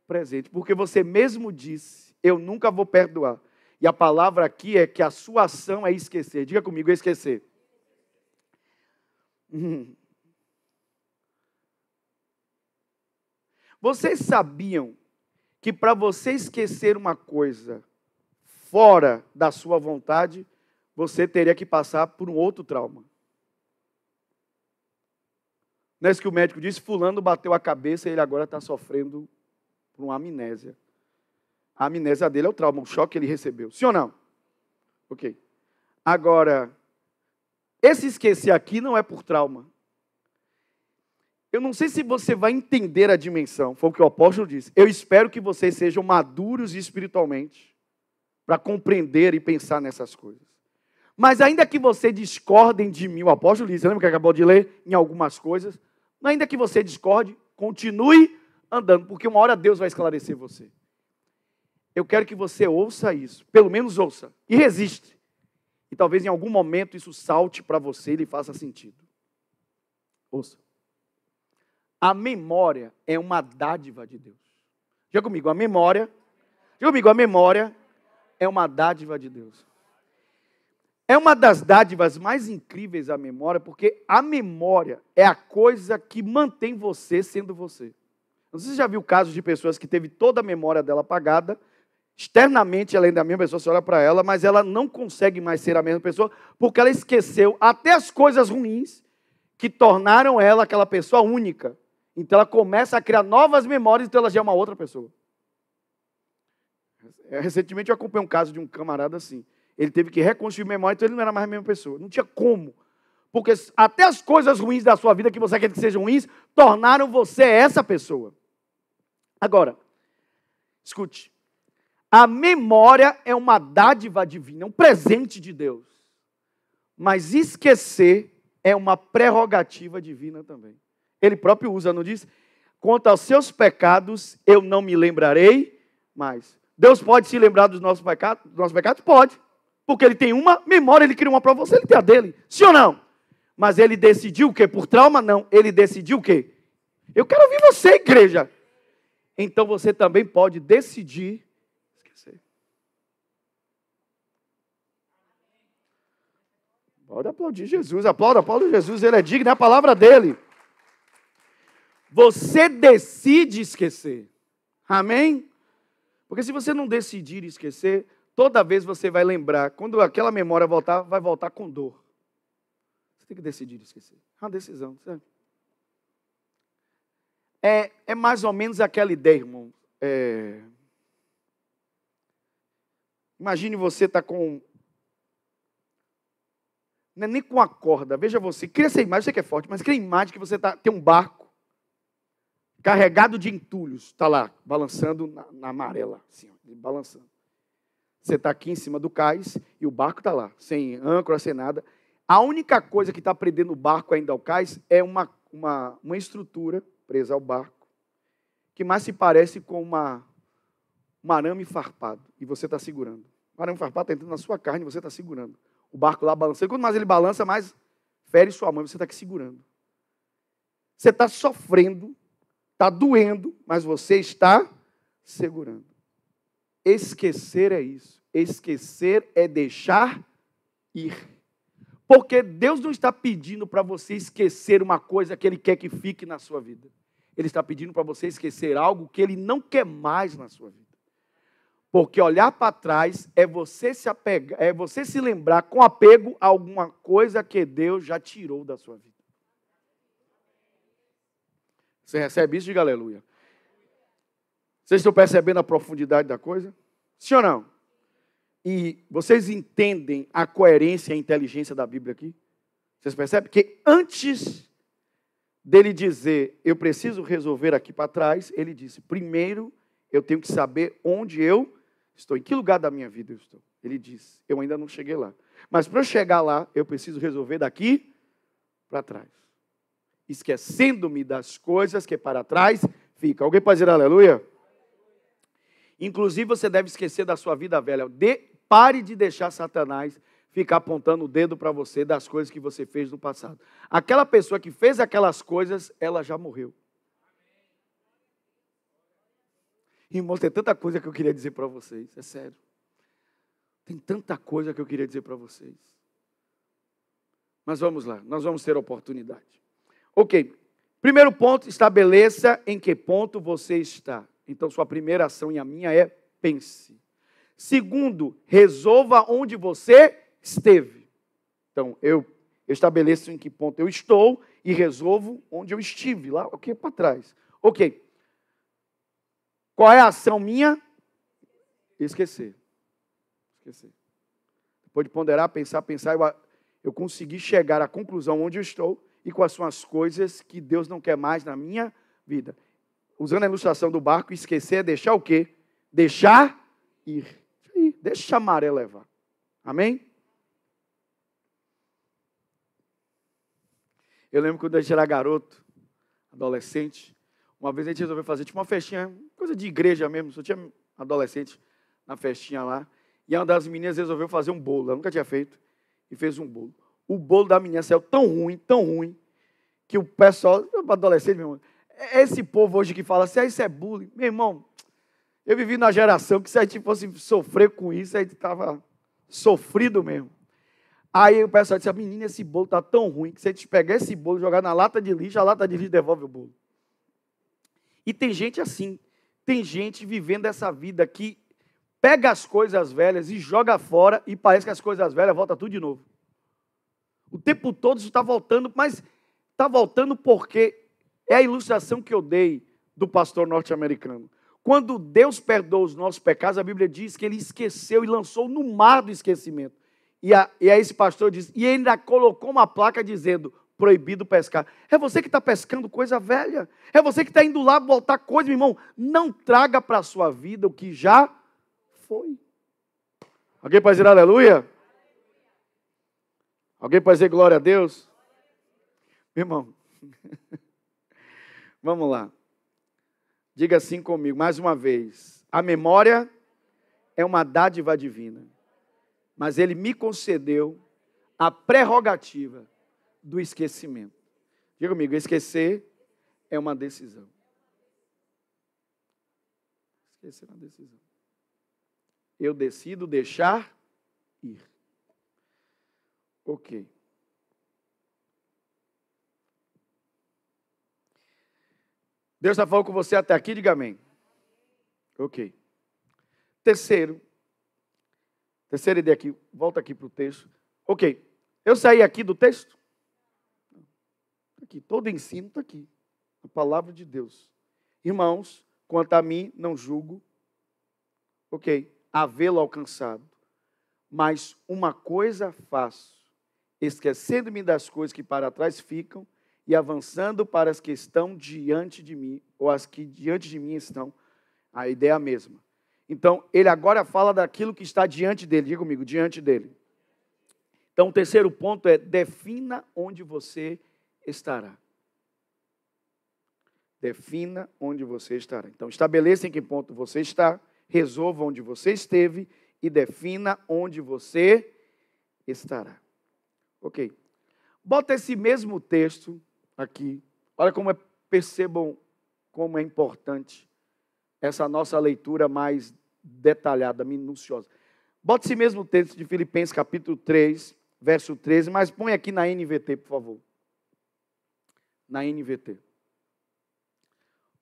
presente. Porque você mesmo disse, eu nunca vou perdoar. E a palavra aqui é que a sua ação é esquecer. Diga comigo, esquecer. Vocês sabiam que para você esquecer uma coisa fora da sua vontade, você teria que passar por um outro trauma? Não é isso que o médico disse? Fulano bateu a cabeça e ele agora está sofrendo por uma amnésia. A amnésia dele é o trauma, o choque que ele recebeu. Sim ou não? Ok. Agora, esse esquecer aqui não é por trauma. Eu não sei se você vai entender a dimensão, foi o que o apóstolo disse. Eu espero que vocês sejam maduros espiritualmente para compreender e pensar nessas coisas. Mas ainda que você discordem de mim, o apóstolo disse, lembra que acabou de ler em algumas coisas? Ainda que você discorde, continue andando, porque uma hora Deus vai esclarecer você. Eu quero que você ouça isso, pelo menos ouça, e resiste. E talvez em algum momento isso salte para você e lhe faça sentido. Ouça. A memória é uma dádiva de Deus. Diga comigo, a memória é uma dádiva de Deus. É uma das dádivas mais incríveis a memória, porque a memória é a coisa que mantém você sendo você. Não sei se você já viu casos de pessoas que teve toda a memória dela apagada, externamente ela ainda é a mesma pessoa, você olha para ela, mas ela não consegue mais ser a mesma pessoa, porque ela esqueceu até as coisas ruins que tornaram ela aquela pessoa única. Então ela começa a criar novas memórias, então ela já é uma outra pessoa. Recentemente eu acompanhei um caso de um camarada assim. Ele teve que reconstruir memória, então ele não era mais a mesma pessoa. Não tinha como. Porque até as coisas ruins da sua vida, que você quer que sejam ruins, tornaram você essa pessoa. Agora, escute. A memória é uma dádiva divina, é um presente de Deus. Mas esquecer é uma prerrogativa divina também. Ele próprio usa, não diz? Quanto aos seus pecados, eu não me lembrarei mais. Deus pode se lembrar dos nossos pecados? Pode. Porque ele tem uma memória, ele cria uma para você, ele tem a dele. Sim ou não? Mas ele decidiu o quê? Por trauma? Não. Ele decidiu o quê? Eu quero ouvir você, igreja. Então você também pode decidir esquecer. Pode aplaudir Jesus. Aplauda Jesus. Ele é digno, é a palavra dele. Você decide esquecer. Amém? Porque se você não decidir esquecer, toda vez você vai lembrar. Quando aquela memória voltar, vai voltar com dor. Você tem que decidir esquecer. É uma decisão. Sabe? É mais ou menos aquela ideia, irmão. Imagine você estar com... Não é nem com a corda. Veja você. Cria essa imagem, você que é forte, mas cria a imagem que você tem um barco carregado de entulhos. Está lá, balançando na amarela. Assim, balançando. Você está aqui em cima do cais e o barco está lá, sem âncora, sem nada. A única coisa que está prendendo o barco ainda ao cais é uma estrutura presa ao barco, que mais se parece com um arame farpado, e você está segurando. O arame farpado está entrando na sua carne e você está segurando. O barco lá balançando. Quanto mais ele balança, mais fere sua mão, você está aqui segurando. Você está sofrendo, está doendo, mas você está segurando. Esquecer é isso. Esquecer é deixar ir. Porque Deus não está pedindo para você esquecer uma coisa que Ele quer que fique na sua vida. Ele está pedindo para você esquecer algo que Ele não quer mais na sua vida. Porque olhar para trás é você se apegar, é você se lembrar com apego a alguma coisa que Deus já tirou da sua vida. Você recebe isso? Diga aleluia. Vocês estão percebendo a profundidade da coisa? Sim ou não? E vocês entendem a coerência e a inteligência da Bíblia aqui? Vocês percebem que antes dele dizer, eu preciso resolver aqui para trás, ele disse, primeiro eu tenho que saber onde eu estou, em que lugar da minha vida eu estou. Ele disse, eu ainda não cheguei lá. Mas para eu chegar lá, eu preciso resolver daqui para trás. Esquecendo-me das coisas que para trás ficam. Alguém pode dizer aleluia? Inclusive, você deve esquecer da sua vida velha. Pare de deixar Satanás ficar apontando o dedo para você das coisas que você fez no passado. Aquela pessoa que fez aquelas coisas, ela já morreu. Irmãos, tem tanta coisa que eu queria dizer para vocês, é sério. Tem tanta coisa que eu queria dizer para vocês. Mas vamos lá, nós vamos ter oportunidade. Ok, primeiro ponto, estabeleça em que ponto você está. Então, sua primeira ação e a minha é pense. Segundo, resolva onde você esteve. Então, eu estabeleço em que ponto eu estou e resolvo onde eu estive, lá, ok, para trás. Ok. Qual é a ação minha? Esquecer. Depois de ponderar, pensar, eu consegui chegar à conclusão onde eu estou e quais são as coisas que Deus não quer mais na minha vida. Usando a ilustração do barco, esquecer é deixar o quê? Deixar ir. Deixa a maré levar. Amém? Eu lembro quando a gente era garoto, adolescente, uma vez a gente resolveu fazer tipo uma festinha, coisa de igreja mesmo, só tinha adolescente na festinha lá. E uma das meninas resolveu fazer um bolo, ela nunca tinha feito, e fez um bolo. O bolo da menina saiu tão ruim, que o pessoal, adolescente, meu irmão, esse povo hoje que fala assim, isso é bullying. Meu irmão, eu vivi na geração que se a gente fosse sofrer com isso, a gente estava sofrido mesmo. Aí o pessoal disse, menina, esse bolo está tão ruim, que se a gente pegar esse bolo e jogar na lata de lixo, a lata de lixo devolve o bolo. E tem gente assim, tem gente vivendo essa vida que pega as coisas velhas e joga fora e parece que as coisas velhas voltam tudo de novo. O tempo todo isso está voltando, mas está voltando porque é a ilustração que eu dei do pastor norte-americano. Quando Deus perdoa os nossos pecados, a Bíblia diz que ele esqueceu e lançou no mar do esquecimento. E aí esse pastor diz, e ainda colocou uma placa dizendo, proibido pescar. É você que está pescando coisa velha. É você que está indo lá voltar coisa, meu irmão. Não traga para a sua vida o que já foi. Alguém pode dizer aleluia? Alguém pode dizer glória a Deus? Meu irmão, vamos lá. Diga assim comigo, mais uma vez. A memória é uma dádiva divina. Mas Ele me concedeu a prerrogativa do esquecimento. Diga comigo, esquecer é uma decisão. Esquecer é uma decisão. Eu decido deixar ir. Ok. Deus está falando com você até aqui, diga amém. Ok. Terceira ideia aqui, volta aqui para o texto. Ok, eu saí aqui do texto? Aqui, todo ensino está aqui. A palavra de Deus. Irmãos, quanto a mim, não julgo. Ok, havê-lo alcançado. Mas uma coisa faço, esquecendo-me das coisas que para trás ficam e avançando para as que estão diante de mim, ou as que diante de mim estão. A ideia é a mesma. Então, ele agora fala daquilo que está diante dele. Diga comigo, diante dele. Então, o terceiro ponto é, defina onde você estará. Defina onde você estará. Então, estabeleça em que ponto você está, resolva onde você esteve e defina onde você estará. Ok. Bota esse mesmo texto aqui. Olha como percebam como é importante essa nossa leitura mais detalhada, minuciosa. Bota esse mesmo texto de Filipenses capítulo 3, verso 13, mas põe aqui na NVT, por favor. Na NVT.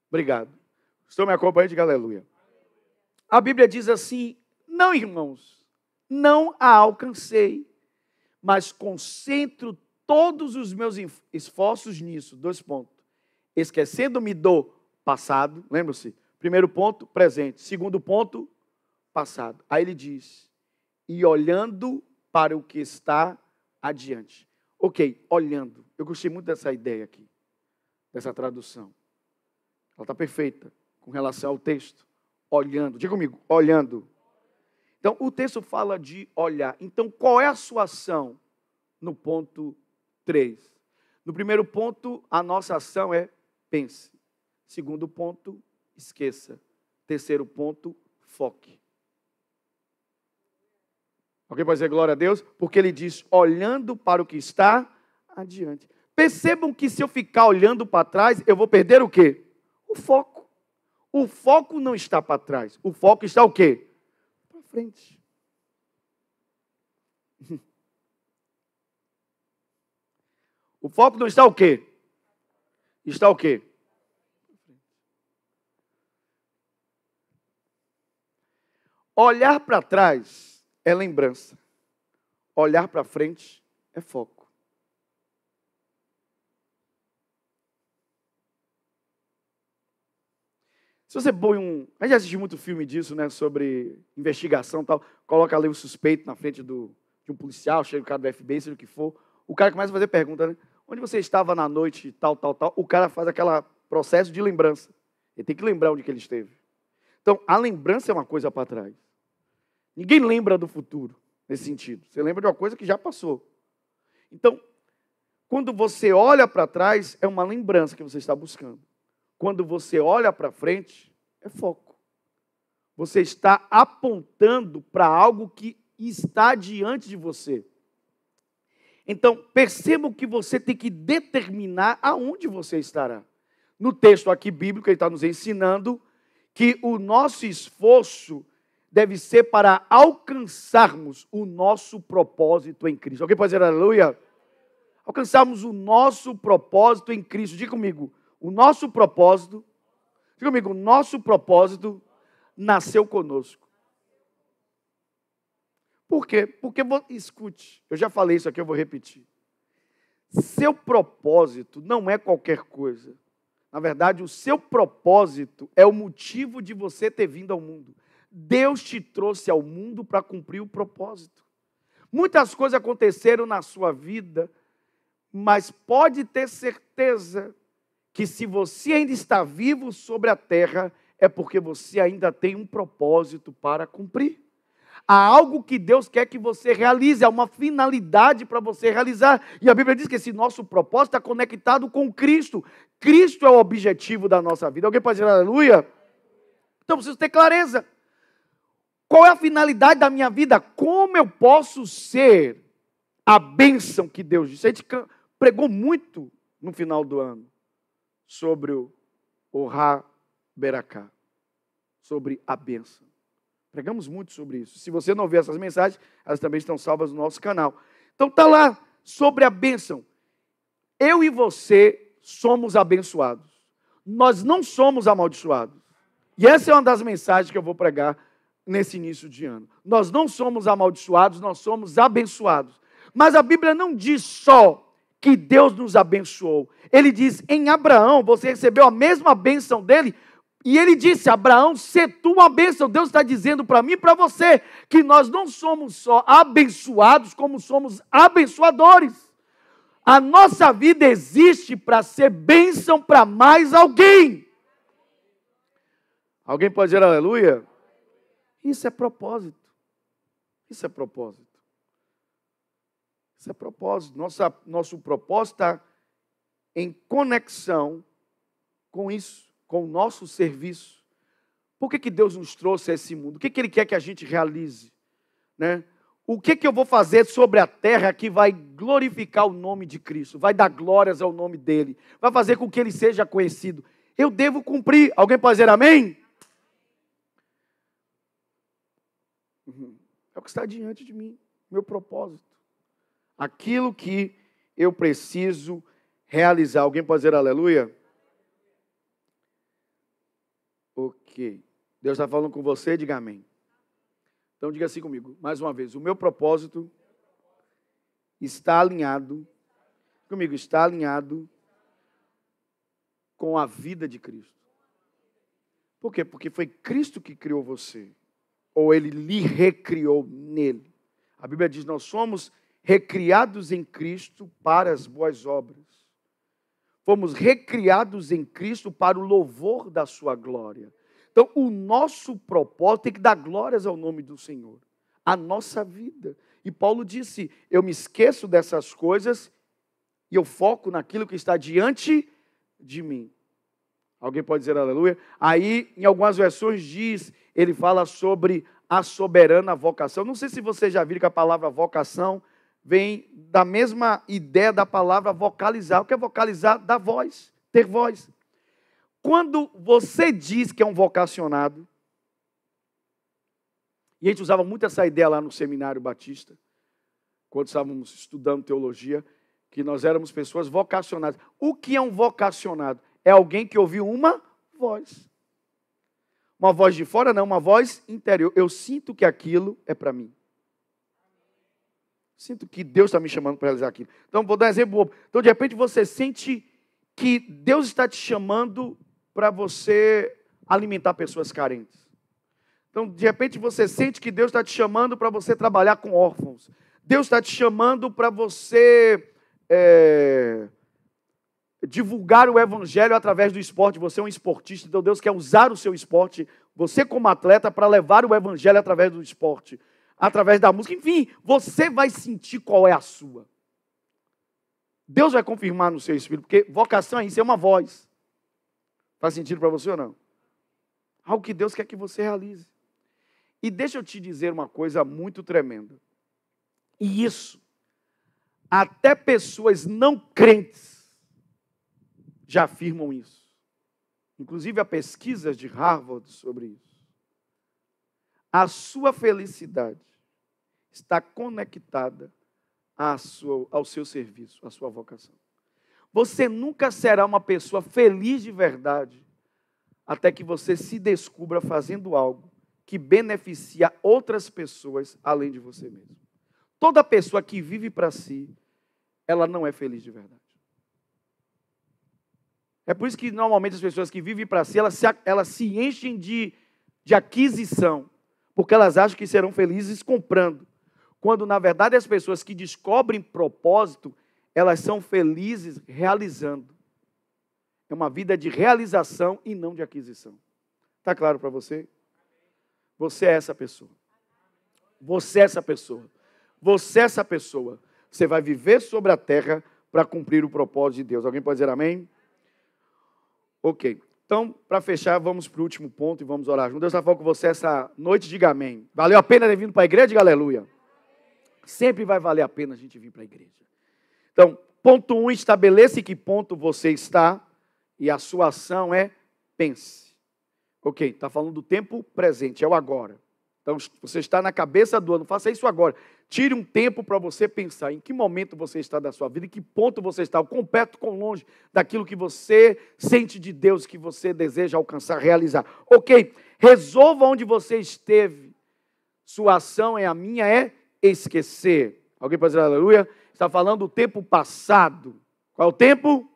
Obrigado. Estou me acompanhando, diga aleluia. A Bíblia diz assim, não, irmãos, não a alcancei, mas concentro todos os meus esforços nisso. 2 pontos. Esquecendo-me do passado, lembra-se? Primeiro ponto, presente. Segundo ponto, passado. Aí ele diz, e olhando para o que está adiante. Ok, olhando. Eu gostei muito dessa ideia aqui, dessa tradução. Ela está perfeita com relação ao texto. Olhando. Diga comigo, olhando. Então, o texto fala de olhar. Então, qual é a sua ação no ponto 3? No primeiro ponto, a nossa ação é pense. Segundo ponto, esqueça. Terceiro ponto, foque. Alguém pode dizer glória a Deus? Porque ele diz, olhando para o que está adiante. Percebam que se eu ficar olhando para trás, eu vou perder o quê? O foco. O foco não está para trás. O foco está o quê? Para frente. O foco não está o quê? Está o quê? Olhar para trás é lembrança. Olhar para frente é foco. Se você põe um... A gente já assistiu muito filme disso, né? Sobre investigação e tal. Coloca ali o suspeito na frente de um policial, chega o cara do FBI, seja o que for. O cara começa a fazer pergunta, né? Onde você estava na noite, tal, tal, tal. O cara faz aquele processo de lembrança. Ele tem que lembrar onde que ele esteve. Então, a lembrança é uma coisa para trás. Ninguém lembra do futuro, nesse sentido. Você lembra de uma coisa que já passou. Então, quando você olha para trás, é uma lembrança que você está buscando. Quando você olha para frente, é foco. Você está apontando para algo que está diante de você. Então, percebam que você tem que determinar aonde você estará. No texto aqui bíblico, ele está nos ensinando que o nosso esforço deve ser para alcançarmos o nosso propósito em Cristo. Alguém pode dizer aleluia? Alcançarmos o nosso propósito em Cristo. Diga comigo, o nosso propósito nasceu conosco. Por quê? Porque, escute, eu já falei isso aqui, eu vou repetir. Seu propósito não é qualquer coisa. Na verdade, o seu propósito é o motivo de você ter vindo ao mundo. Deus te trouxe ao mundo para cumprir o propósito. Muitas coisas aconteceram na sua vida, mas pode ter certeza que se você ainda está vivo sobre a terra, é porque você ainda tem um propósito para cumprir. Há algo que Deus quer que você realize, há uma finalidade para você realizar. E a Bíblia diz que esse nosso propósito está conectado com Cristo. Cristo é o objetivo da nossa vida. Alguém pode dizer aleluia? Então, preciso ter clareza. Qual é a finalidade da minha vida? Como eu posso ser a bênção que Deus disse? A gente pregou muito no final do ano sobre o Orá Beracá, sobre a bênção. Pregamos muito sobre isso. Se você não vê essas mensagens, elas também estão salvas no nosso canal. Então está lá, sobre a bênção. Eu e você somos abençoados. Nós não somos amaldiçoados. E essa é uma das mensagens que eu vou pregar nesse início de ano. Nós não somos amaldiçoados, nós somos abençoados. Mas a Bíblia não diz só que Deus nos abençoou. Ele diz, em Abraão, você recebeu a mesma bênção dele. E ele disse, Abraão, se tu uma bênção. Deus está dizendo para mim e para você que nós não somos só abençoados, como somos abençoadores. A nossa vida existe para ser bênção para mais alguém. Alguém pode dizer aleluia? Isso é propósito. Isso é propósito. Isso é propósito. Nosso propósito está em conexão com isso, com o nosso serviço. Por que Deus nos trouxe a esse mundo? O que Ele quer que a gente realize? Né? O que eu vou fazer sobre a terra que vai glorificar o nome de Cristo? Vai dar glórias ao nome dEle? Vai fazer com que Ele seja conhecido? Eu devo cumprir. Alguém pode dizer amém? É o que está diante de mim. Meu propósito. Aquilo que eu preciso realizar. Alguém pode dizer aleluia? Ok. Deus está falando com você, diga amém. Então diga assim comigo, mais uma vez. O meu propósito está alinhado, comigo, está alinhado com a vida de Cristo. Por quê? Porque foi Cristo que criou você. Ou Ele lhe recriou nele. A Bíblia diz, nós somos recriados em Cristo para as boas obras. Fomos recriados em Cristo para o louvor da sua glória. Então, o nosso propósito tem que dar glórias ao nome do Senhor. A nossa vida. E Paulo disse, eu me esqueço dessas coisas e eu foco naquilo que está diante de mim. Alguém pode dizer aleluia? Aí, em algumas versões diz, ele fala sobre a soberana vocação. Não sei se você já viu que a palavra vocação vem da mesma ideia da palavra vocalizar. O que é vocalizar? Dar voz, ter voz. Quando você diz que é um vocacionado, e a gente usava muito essa ideia lá no Seminário Batista, quando estávamos estudando teologia, que nós éramos pessoas vocacionadas. O que é um vocacionado? É alguém que ouviu uma voz. Uma voz de fora, não, uma voz interior. Eu sinto que aquilo é para mim. Sinto que Deus está me chamando para realizar aquilo. Então, vou dar um exemplo bobo. Então, de repente, você sente que Deus está te chamando para você alimentar pessoas carentes. Então, de repente, você sente que Deus está te chamando para você trabalhar com órfãos. Deus está te chamando para você divulgar o evangelho através do esporte. Você é um esportista, então Deus quer usar o seu esporte, você como atleta, para levar o evangelho através do esporte, através da música. Enfim, você vai sentir qual é a sua. Deus vai confirmar no seu espírito, porque vocação é isso, é uma voz. Faz sentido para você ou não? Algo que Deus quer que você realize. E deixa eu te dizer uma coisa muito tremenda. E isso, até pessoas não crentes já afirmam isso. Inclusive há pesquisas de Harvard sobre isso. A sua felicidade está conectada ao seu serviço, à sua vocação. Você nunca será uma pessoa feliz de verdade até que você se descubra fazendo algo que beneficia outras pessoas além de você mesmo. Toda pessoa que vive para si, ela não é feliz de verdade. É por isso que normalmente as pessoas que vivem para si, elas se enchem de aquisição, porque elas acham que serão felizes comprando. Quando, na verdade, as pessoas que descobrem propósito, elas são felizes realizando. É uma vida de realização e não de aquisição. Está claro para você? Você é essa pessoa. Você é essa pessoa. Você é essa pessoa. Você vai viver sobre a terra para cumprir o propósito de Deus. Alguém pode dizer amém? Ok. Então, para fechar, vamos para o último ponto e vamos orar juntos. Deus está falando com você essa noite, diga amém. Valeu a pena ter vindo para a igreja? Diga aleluia. Sempre vai valer a pena a gente vir para a igreja. Então, ponto 1, estabeleça em que ponto você está e a sua ação é pense. Ok, está falando do tempo presente, é o agora. Então, você está na cabeça do ano, faça isso agora. Tire um tempo para você pensar em que momento você está da sua vida, em que ponto você está, o quão perto, quão longe daquilo que você sente de Deus, que você deseja alcançar, realizar. Ok, resolva onde você esteve. Sua ação é a minha, é esquecer. Alguém pode dizer aleluia? Está falando do tempo passado. Qual é o tempo?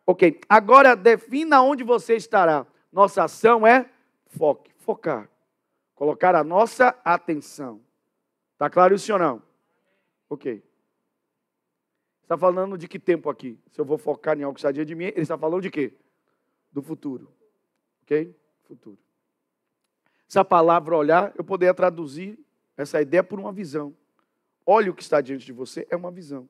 Ok, agora defina onde você estará. Nossa ação é focar. Colocar a nossa atenção. Está claro isso ou não? Ok. Está falando de que tempo aqui? Se eu vou focar em algo que está diante de mim, ele está falando de quê? Do futuro. Ok? Futuro. Essa palavra olhar, eu poderia traduzir essa ideia por uma visão. Olhe o que está diante de você, é uma visão.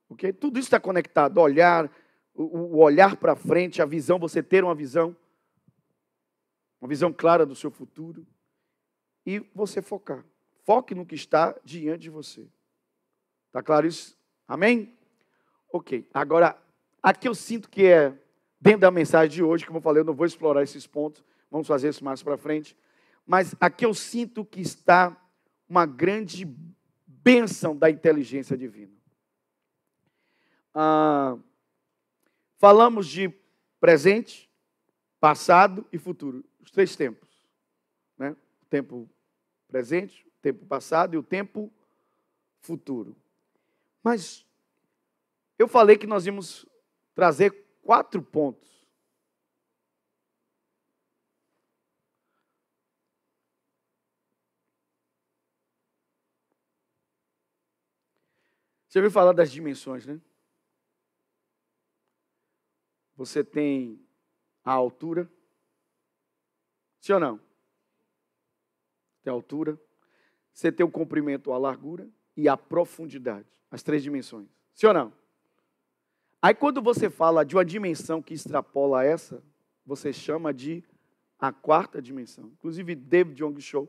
Ok? Tudo isso está conectado. Olhar, o olhar para frente, a visão, você ter uma visão clara do seu futuro. E você focar. Foque no que está diante de você. Está claro isso? Amém? Ok. Agora, aqui eu sinto que é dentro da mensagem de hoje, como eu falei, eu não vou explorar esses pontos. Vamos fazer isso mais para frente. Mas aqui eu sinto que está uma grande bênção da inteligência divina. Falamos de presente, passado e futuro. Os 3 tempos. Né? O tempo presente, o tempo passado e o tempo futuro. Mas eu falei que nós íamos trazer 4 pontos. Você ouviu falar das dimensões, né? Você tem a altura. Sim ou não? Tem a altura. Você tem o comprimento, a largura e a profundidade. As 3 dimensões. Sim ou não? Aí quando você fala de uma dimensão que extrapola essa, você chama de a quarta dimensão. Inclusive David Yong Cho,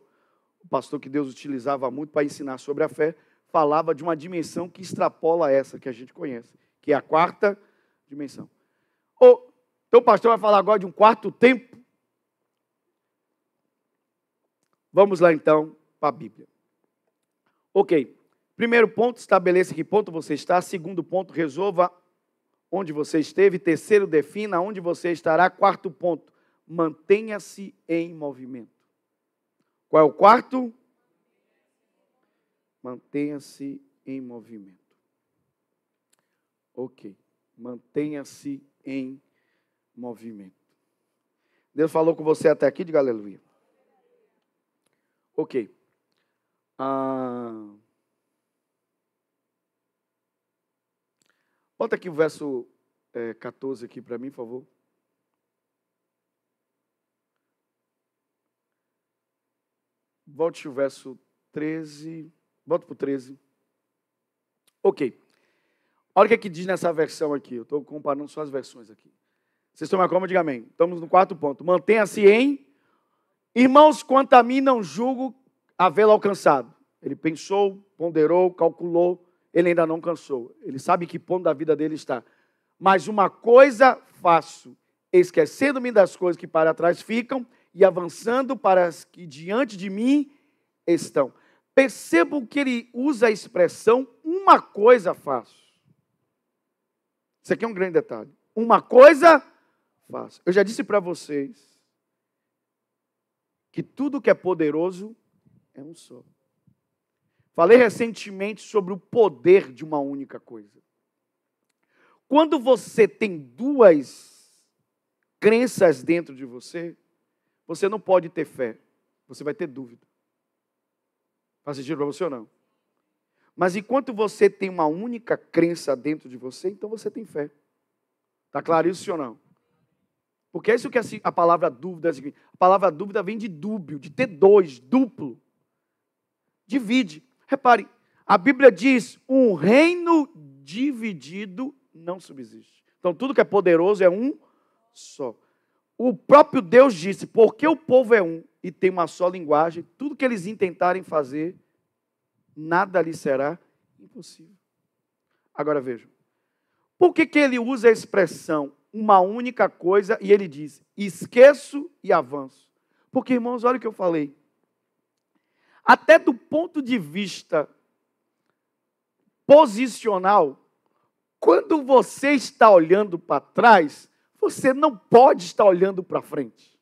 o pastor que Deus utilizava muito para ensinar sobre a fé, falava de uma dimensão que extrapola essa que a gente conhece, que é a quarta dimensão. Então o pastor vai falar agora de um quarto tempo. Vamos lá então para a Bíblia. Ok. Primeiro ponto, estabeleça que ponto você está. Segundo ponto, resolva onde você esteve. Terceiro, defina onde você estará. Quarto ponto, mantenha-se em movimento. Qual é o quarto? Mantenha-se em movimento. Ok. Mantenha-se em movimento. Deus falou com você até aqui? Diga aleluia. Ok. Bota aqui o verso 14 aqui para mim, por favor. Volte o verso 13. Volta para o 13. Ok. Olha o que diz nessa versão aqui. Eu estou comparando só as versões aqui. Vocês estão mais cômodos? Diga amém. Estamos no quarto ponto. Mantenha-se em... Irmãos, quanto a mim, não julgo havê-lo alcançado. Ele pensou, ponderou, calculou. Ele ainda não cansou. Ele sabe que ponto da vida dele está. Mas uma coisa faço, esquecendo-me das coisas que para trás ficam e avançando para as que diante de mim estão. Percebam que ele usa a expressão uma coisa faço. Isso aqui é um grande detalhe. Uma coisa faço. Eu já disse para vocês que tudo que é poderoso é um só. Falei recentemente sobre o poder de uma única coisa. Quando você tem duas crenças dentro de você, você não pode ter fé, você vai ter dúvida. Faz sentido para você ou não? Mas enquanto você tem uma única crença dentro de você, então você tem fé. Está claro isso ou não? Porque é isso que a palavra dúvida significa. A palavra dúvida vem de dúbio, de ter dois, duplo. Divide. Repare, a Bíblia diz, um reino dividido não subsiste. Então tudo que é poderoso é um só. O próprio Deus disse, porque o povo é um e tem uma só linguagem, tudo que eles intentarem fazer, nada lhe será impossível. Agora vejam, por que ele usa a expressão uma única coisa e ele diz, esqueço e avanço? Porque, irmãos, olha o que eu falei. Até do ponto de vista posicional, quando você está olhando para trás, você não pode estar olhando para frente.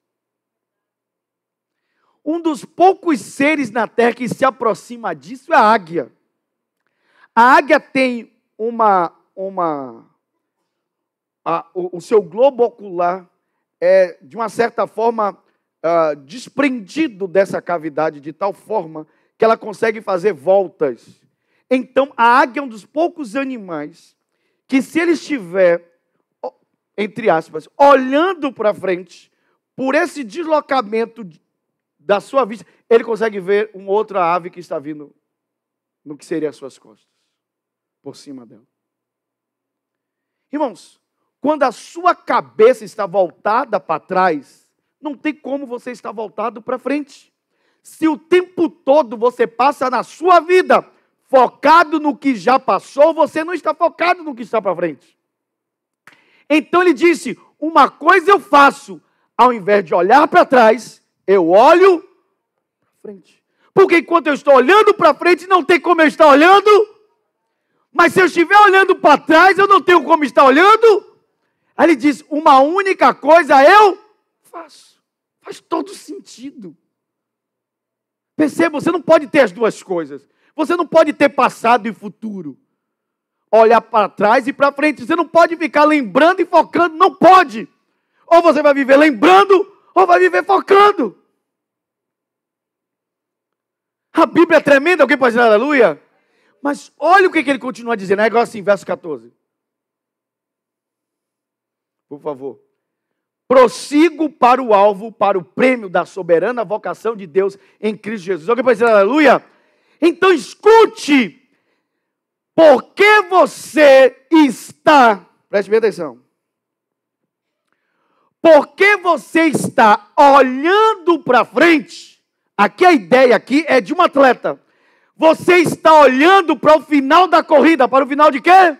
Um dos poucos seres na Terra que se aproxima disso é a águia. A águia tem o seu globo ocular é, de uma certa forma, desprendido dessa cavidade, de tal forma que ela consegue fazer voltas. Então, a águia é um dos poucos animais que, se ele estiver, entre aspas, olhando para frente, por esse deslocamento da sua vista, ele consegue ver uma outra ave que está vindo no que seria as suas costas, por cima dela. Irmãos, quando a sua cabeça está voltada para trás, não tem como você estar voltado para frente. Se o tempo todo você passa na sua vida focado no que já passou, você não está focado no que está para frente. Então ele disse, uma coisa eu faço, ao invés de olhar para trás, eu olho para frente. Porque enquanto eu estou olhando para frente, não tem como eu estar olhando. Mas se eu estiver olhando para trás, eu não tenho como estar olhando. Aí ele diz, uma única coisa eu faço. Faz todo sentido. Perceba, você não pode ter as duas coisas. Você não pode ter passado e futuro. Olhar para trás e para frente. Você não pode ficar lembrando e focando. Não pode. Ou você vai viver lembrando, ou vai viver focando. A Bíblia é tremenda. Alguém pode dizer aleluia? Mas olha o que ele continua dizendo. É igual assim, verso 14. Por favor. Prossigo para o alvo, para o prêmio da soberana vocação de Deus em Cristo Jesus. Alguém pode dizer aleluia? Então escute. Por que você está preste bem atenção. Porque você está olhando para frente, aqui a ideia aqui é de um atleta. Você está olhando para o final da corrida. Para o final de quê?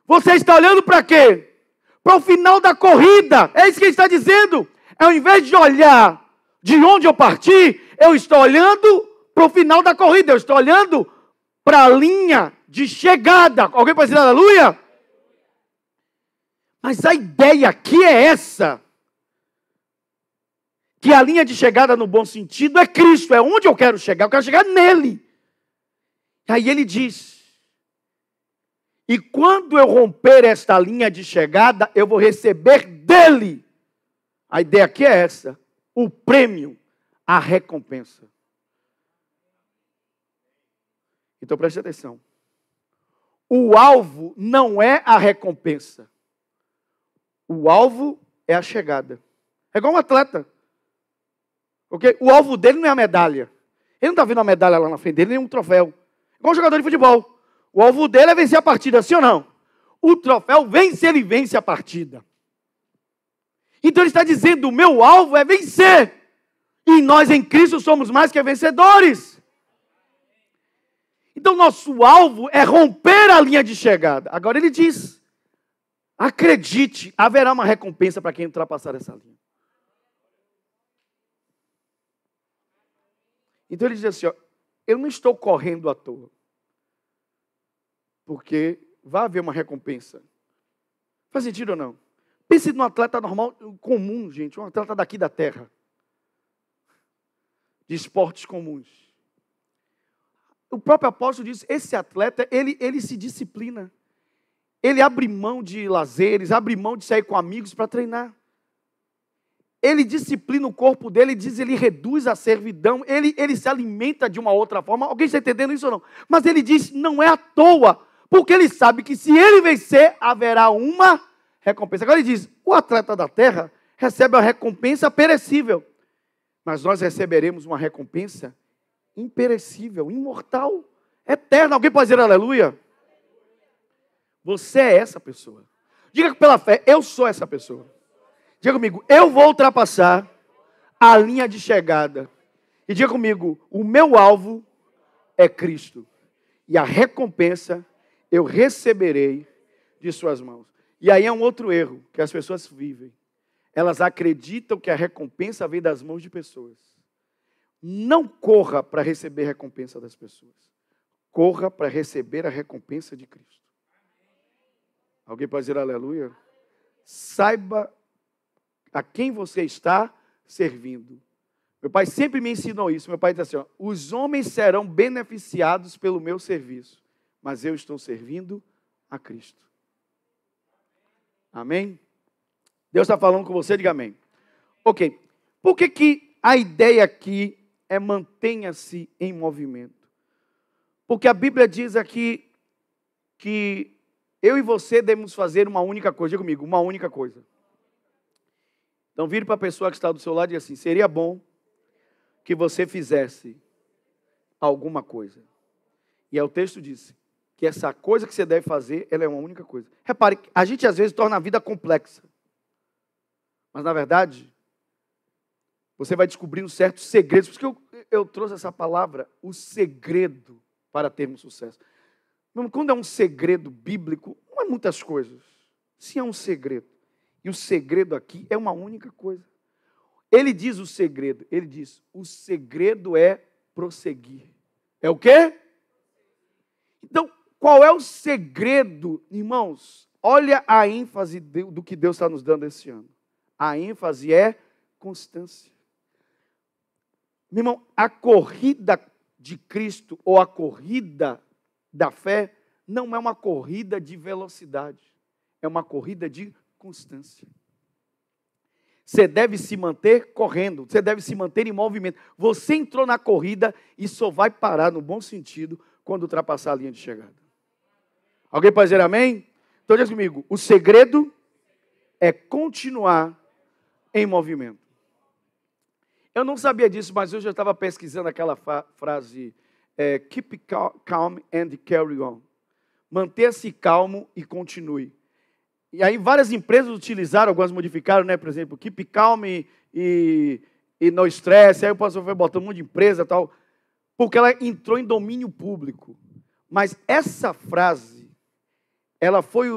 Você está olhando para quê? Para o final da corrida. É isso que ele está dizendo. Ao invés de olhar de onde eu parti, eu estou olhando para o final da corrida. Eu estou olhando para a linha de chegada. Alguém pode dizer aleluia? Mas a ideia aqui é essa. Que a linha de chegada no bom sentido é Cristo. É onde eu quero chegar. Eu quero chegar nele. Aí ele diz, e quando eu romper esta linha de chegada, eu vou receber dele. A ideia aqui é essa, o prêmio, a recompensa. Então preste atenção. O alvo não é a recompensa. O alvo é a chegada. É igual um atleta. Okay? O alvo dele não é a medalha. Ele não está vendo a medalha lá na frente dele, nem um troféu. Igual um jogador de futebol. O alvo dele é vencer a partida, sim ou não? O troféu vence, ele vence a partida. Então ele está dizendo, o meu alvo é vencer. E nós em Cristo somos mais que vencedores. Então nosso alvo é romper a linha de chegada. Agora ele diz, acredite, haverá uma recompensa para quem ultrapassar essa linha. Então ele diz assim, ó, eu não estou correndo à toa. Porque vai haver uma recompensa. Faz sentido ou não? Pense num atleta normal, comum, gente. Um atleta daqui da terra. De esportes comuns. O próprio apóstolo diz, esse atleta, ele se disciplina. Ele abre mão de lazeres, abre mão de sair com amigos para treinar. Ele disciplina o corpo dele, ele reduz a servidão, ele se alimenta de uma outra forma. Alguém está entendendo isso ou não? Mas ele diz, não é à toa, porque ele sabe que se ele vencer, haverá uma recompensa. Agora ele diz, o atleta da terra recebe a recompensa perecível, mas nós receberemos uma recompensa imperecível, imortal, eterna. Alguém pode dizer aleluia? Você é essa pessoa. Diga pela fé, eu sou essa pessoa. Diga comigo, eu vou ultrapassar a linha de chegada. E diga comigo, o meu alvo é Cristo. E a recompensa eu receberei de suas mãos. E aí é um outro erro que as pessoas vivem. Elas acreditam que a recompensa vem das mãos de pessoas. Não corra para receber a recompensa das pessoas. Corra para receber a recompensa de Cristo. Alguém pode dizer aleluia? Saiba a quem você está servindo. Meu pai sempre me ensinou isso. Meu pai diz assim, ó, os homens serão beneficiados pelo meu serviço, mas eu estou servindo a Cristo. Amém? Deus está falando com você, diga amém. Ok. Por que a ideia aqui é mantenha-se em movimento? Porque a Bíblia diz aqui que eu e você devemos fazer uma única coisa. Diga comigo, uma única coisa. Então vire para a pessoa que está do seu lado e diga assim, seria bom que você fizesse alguma coisa. E aí o texto diz que essa coisa que você deve fazer, ela é uma única coisa. Repare, a gente às vezes torna a vida complexa. Mas na verdade, você vai descobrindo certos segredos. Por isso que eu trouxe essa palavra, o segredo para termos sucesso. Quando é um segredo bíblico, não é muitas coisas. Sim, é um segredo. E o segredo aqui é uma única coisa. Ele diz o segredo. Ele diz, o segredo é prosseguir. É o quê? Então, qual é o segredo, irmãos? Olha a ênfase do que Deus está nos dando esse ano. A ênfase é constância. Meu irmão, a corrida de Cristo ou a corrida da fé não é uma corrida de velocidade. É uma corrida de constância. Você deve se manter correndo, você deve se manter em movimento. Você entrou na corrida e só vai parar, no bom sentido, quando ultrapassar a linha de chegada. Alguém pode dizer amém? Então diz comigo, o segredo é continuar em movimento. Eu não sabia disso, mas eu já estava pesquisando aquela frase, keep calm and carry on. Manter-se calmo e continue. E aí várias empresas utilizaram, algumas modificaram, né? Por exemplo, Keep Calm e No Stress. Aí o pastor foi botando um monte de empresa e tal, porque ela entrou em domínio público. Mas essa frase, ela foi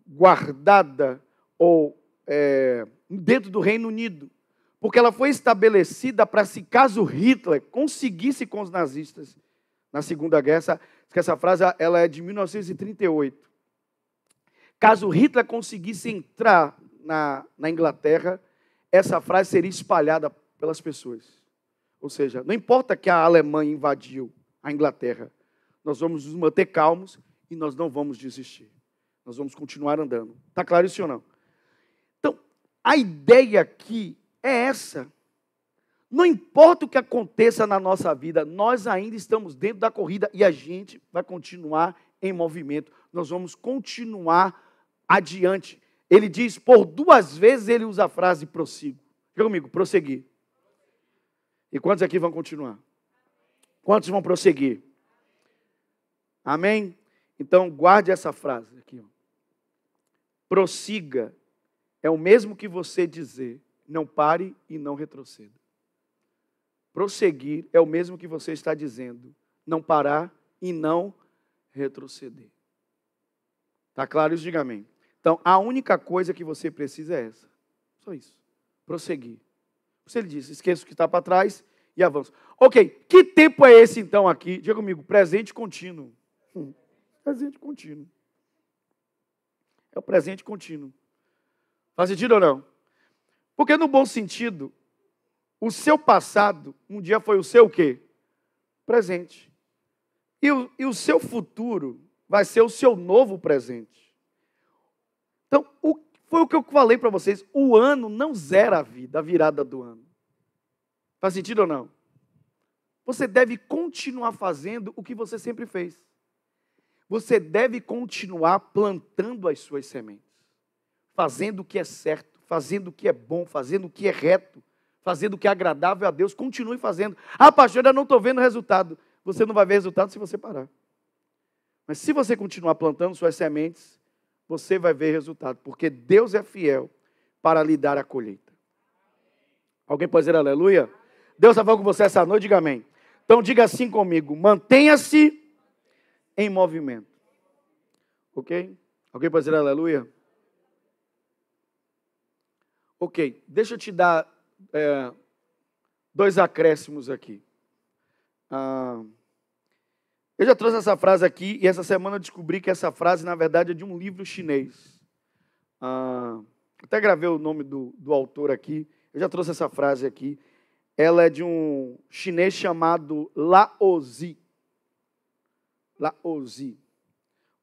guardada dentro do Reino Unido, porque ela foi estabelecida para, se caso Hitler conseguisse com os nazistas na Segunda Guerra, essa frase ela é de 1938. Caso Hitler conseguisse entrar na Inglaterra, essa frase seria espalhada pelas pessoas. Ou seja, não importa que a Alemanha invadiu a Inglaterra, nós vamos nos manter calmos e nós não vamos desistir. Nós vamos continuar andando. Está claro isso ou não? Então, a ideia aqui é essa. Não importa o que aconteça na nossa vida, nós ainda estamos dentro da corrida e a gente vai continuar em movimento. Nós vamos continuar adiante. Ele diz, por 2 vezes ele usa a frase prossigo. Diga comigo, prosseguir. E quantos aqui vão continuar? Quantos vão prosseguir? Amém? Então, guarde essa frase aqui. Ó. Prossiga é o mesmo que você dizer, não pare e não retroceda. Prosseguir é o mesmo que você está dizendo, não parar e não retroceder. Está claro isso? Diga amém. Então, a única coisa que você precisa é essa. Só isso. Prosseguir. Você ele disse, esqueça o que está para trás e avança. Ok, que tempo é esse então aqui? Diga comigo, presente contínuo. Presente contínuo. É o presente contínuo. Faz sentido ou não? Porque no bom sentido, o seu passado, um dia foi o seu o quê? Presente. E o seu futuro vai ser o seu novo presente. Então, foi o que eu falei para vocês, o ano não zera a vida, a virada do ano. Faz sentido ou não? Você deve continuar fazendo o que você sempre fez. Você deve continuar plantando as suas sementes. Fazendo o que é certo, fazendo o que é bom, fazendo o que é reto, fazendo o que é agradável a Deus. Continue fazendo. Ah, pastor, eu ainda não estou vendo resultado. Você não vai ver resultado se você parar. Mas se você continuar plantando suas sementes, você vai ver resultado. Porque Deus é fiel para lhe dar a colheita. Alguém pode dizer aleluia? Deus está falando com você essa noite, diga amém. Então diga assim comigo, mantenha-se em movimento. Ok? Alguém pode dizer aleluia? Ok, deixa eu te dar 2 acréscimos aqui. Eu já trouxe essa frase aqui e essa semana eu descobri que essa frase, na verdade, é de um livro chinês. Até gravei o nome do autor aqui. Eu já trouxe essa frase aqui. Ela é de um chinês chamado Laozi. Laozi.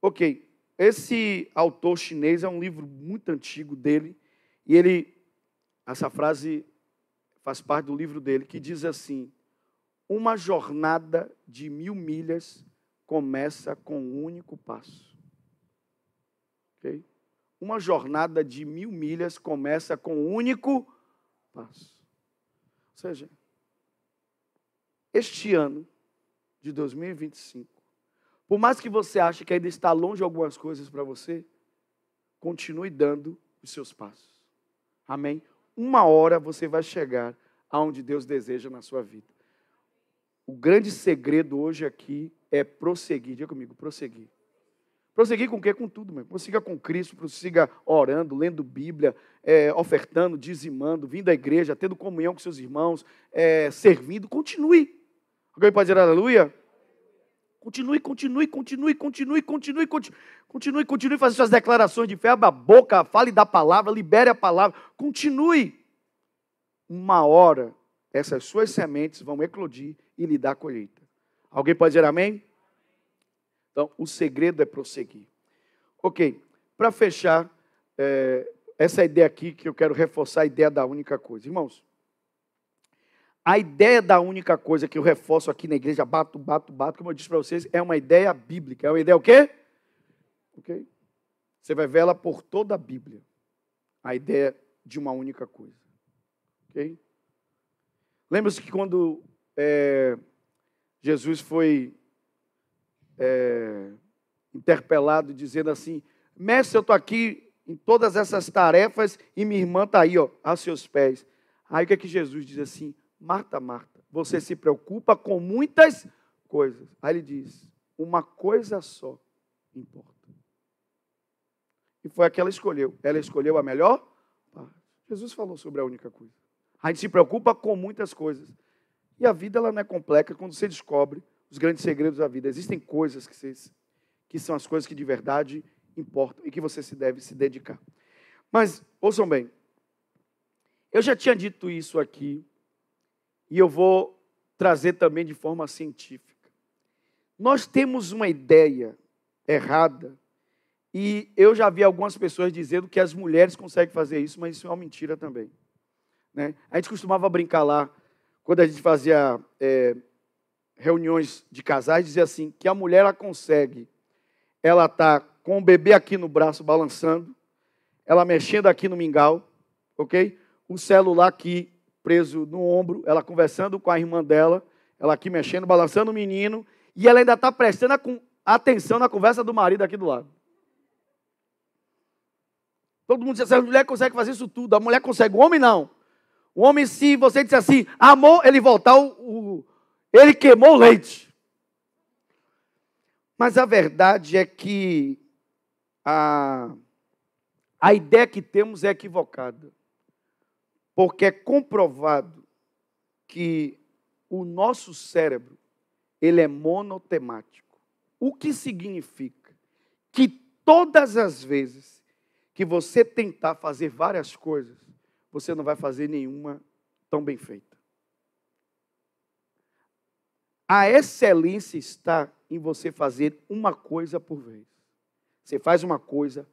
Ok, esse autor chinês é um livro muito antigo dele. E essa frase faz parte do livro dele, que diz assim: uma jornada de 1000 milhas começa com um único passo. Ok? Uma jornada de 1000 milhas começa com um único passo. Ou seja, este ano de 2025, por mais que você ache que ainda está longe de algumas coisas para você, continue dando os seus passos. Amém? Uma hora você vai chegar aonde Deus deseja na sua vida. O grande segredo hoje aqui é prosseguir. Diga comigo, prosseguir. Prosseguir com o quê? Com tudo mesmo. Prossiga com Cristo, prossiga orando, lendo Bíblia, ofertando, dizimando, vindo à igreja, tendo comunhão com seus irmãos, servindo. Continue. Alguém pode dizer aleluia? Continue fazendo suas declarações de fé, abra a boca, fale da palavra, libere a palavra. Continue. Uma hora, essas suas sementes vão eclodir e lhe dar colheita. Alguém pode dizer amém? Então, o segredo é prosseguir. Ok, para fechar, essa ideia aqui que eu quero reforçar, a ideia da única coisa. Irmãos, a ideia da única coisa que eu reforço aqui na igreja, bato, como eu disse para vocês, é uma ideia bíblica. É uma ideia o quê? Ok? Você vai ver ela por toda a Bíblia. A ideia de uma única coisa. Ok? Lembra-se que quando Jesus foi interpelado dizendo assim: mestre, eu estou aqui em todas essas tarefas e minha irmã está aí, ó, aos seus pés. Aí o que é que Jesus diz assim? Marta, Marta, você se preocupa com muitas coisas. Aí ele diz, uma coisa só importa. E foi a que ela escolheu. Ela escolheu a melhor parte. Jesus falou sobre a única coisa. A gente se preocupa com muitas coisas. E a vida ela não é complexa quando você descobre os grandes segredos da vida. Existem coisas que são as coisas que de verdade importam e que você se deve se dedicar. Mas, ouçam bem, eu já tinha dito isso aqui e eu vou trazer também de forma científica. Nós temos uma ideia errada e eu já vi algumas pessoas dizendo que as mulheres conseguem fazer isso, mas isso é uma mentira também. Né? A gente costumava brincar lá, quando a gente fazia reuniões de casais, dizia assim, que a mulher ela consegue, ela está com o bebê aqui no braço balançando, ela mexendo aqui no mingau, ok? O celular aqui preso no ombro, ela conversando com a irmã dela, ela aqui mexendo, balançando o menino, e ela ainda está prestando atenção na conversa do marido aqui do lado. Todo mundo diz assim, a mulher consegue fazer isso tudo, a mulher consegue, o homem não. O homem, se você disser assim, amor, ele voltar, ele queimou o leite. Mas a verdade é que a ideia que temos é equivocada. Porque é comprovado que o nosso cérebro, ele é monotemático. O que significa? Que todas as vezes que você tentar fazer várias coisas, você não vai fazer nenhuma tão bem feita. A excelência está em você fazer uma coisa por vez. Você faz uma coisa,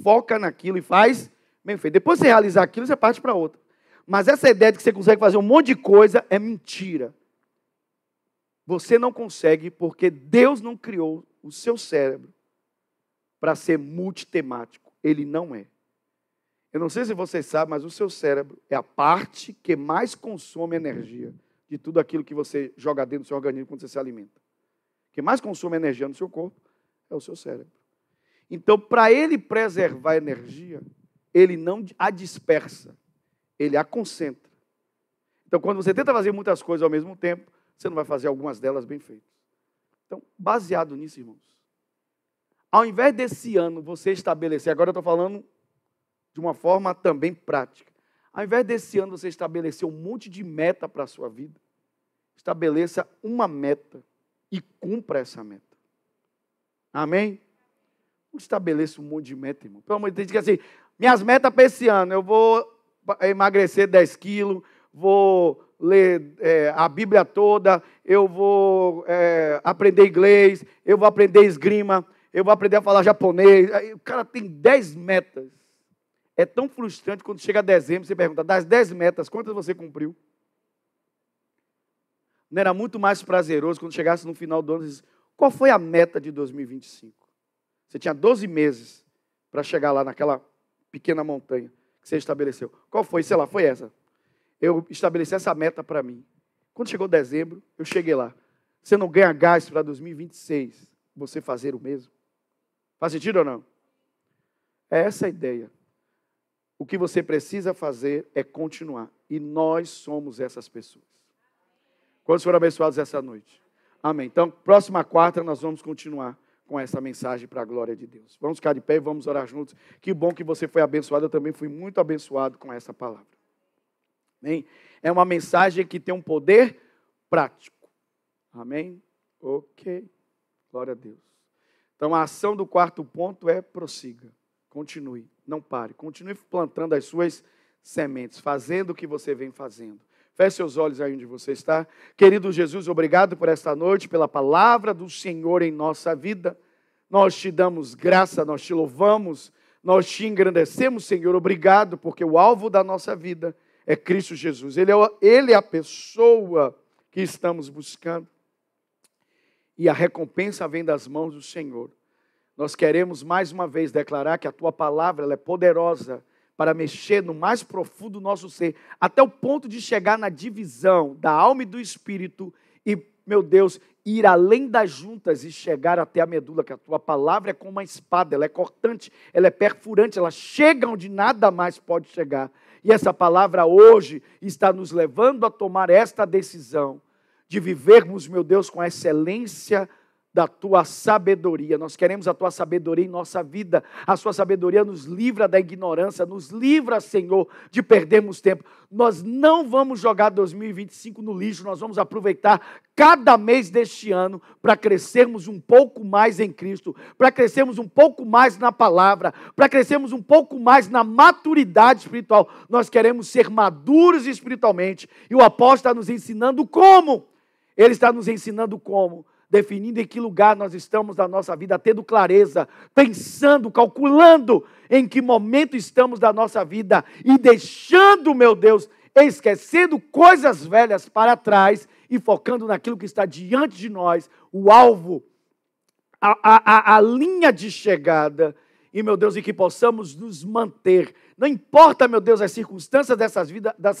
foca naquilo e faz bem feito. Depois de você realizar aquilo, você parte para outra. Mas essa ideia de que você consegue fazer um monte de coisa é mentira. Você não consegue porque Deus não criou o seu cérebro para ser multitemático. Ele não é. Eu não sei se você sabe, mas o seu cérebro é a parte que mais consome energia de tudo aquilo que você joga dentro do seu organismo quando você se alimenta. O que mais consome energia no seu corpo é o seu cérebro. Então, para ele preservar a energia, ele não a dispersa, ele a concentra. Então, quando você tenta fazer muitas coisas ao mesmo tempo, você não vai fazer algumas delas bem feitas. Então, baseado nisso, irmãos, ao invés desse ano você estabelecer, agora eu estou falando de uma forma também prática, ao invés desse ano você estabelecer um monte de meta para a sua vida, estabeleça uma meta e cumpra essa meta. Amém? Não estabeleça um monte de meta, irmão. Pelo amor de Deus, diga assim, minhas metas para esse ano, eu vou emagrecer 10 quilos, vou ler a Bíblia toda, eu vou aprender inglês, eu vou aprender esgrima, eu vou aprender a falar japonês. Aí, o cara tem 10 metas. É tão frustrante quando chega dezembro, você pergunta, das 10 metas, quantas você cumpriu? Não era muito mais prazeroso quando chegasse no final do ano e disse, qual foi a meta de 2025? Você tinha 12 meses para chegar lá naquela pequena montanha que você estabeleceu. Qual foi? Sei lá, foi essa. Eu estabeleci essa meta para mim. Quando chegou dezembro, eu cheguei lá. Você não ganha gás para 2026, você fazer o mesmo? Faz sentido ou não? É essa a ideia. O que você precisa fazer é continuar. E nós somos essas pessoas. Quantos foram abençoados essa noite? Amém. Então, próxima quarta nós vamos continuar com essa mensagem para a glória de Deus. Vamos ficar de pé e vamos orar juntos. Que bom que você foi abençoado. Eu também fui muito abençoado com essa palavra. Amém? É uma mensagem que tem um poder prático. Amém? Ok. Glória a Deus. Então, a ação do quarto ponto é prossiga. Continue. Não pare. Continue plantando as suas sementes, fazendo o que você vem fazendo. Feche seus olhos aí onde você está. Querido Jesus, obrigado por esta noite, pela palavra do Senhor em nossa vida. Nós te damos graça, nós te louvamos, nós te engrandecemos, Senhor. Obrigado, porque o alvo da nossa vida é Cristo Jesus. Ele é a pessoa que estamos buscando. E a recompensa vem das mãos do Senhor. Nós queremos mais uma vez declarar que a tua palavra ela é poderosa para mexer no mais profundo do nosso ser, até o ponto de chegar na divisão da alma e do espírito e meu Deus, ir além das juntas e chegar até a medula, que a tua palavra é como uma espada, ela é cortante, ela é perfurante, ela chega onde nada mais pode chegar. E essa palavra hoje está nos levando a tomar esta decisão de vivermos, meu Deus, com a excelência da tua sabedoria. Nós queremos a tua sabedoria em nossa vida. A sua sabedoria nos livra da ignorância, nos livra, Senhor, de perdermos tempo. Nós não vamos jogar 2025 no lixo, nós vamos aproveitar cada mês deste ano para crescermos um pouco mais em Cristo, para crescermos um pouco mais na palavra, para crescermos um pouco mais na maturidade espiritual. Nós queremos ser maduros espiritualmente e o apóstolo está nos ensinando como. Ele está nos ensinando como. Definindo em que lugar nós estamos na nossa vida, tendo clareza, pensando, calculando em que momento estamos da nossa vida e deixando, meu Deus, esquecendo coisas velhas para trás e focando naquilo que está diante de nós, o alvo, a linha de chegada. E, meu Deus, e que possamos nos manter. Não importa, meu Deus, as circunstâncias dessa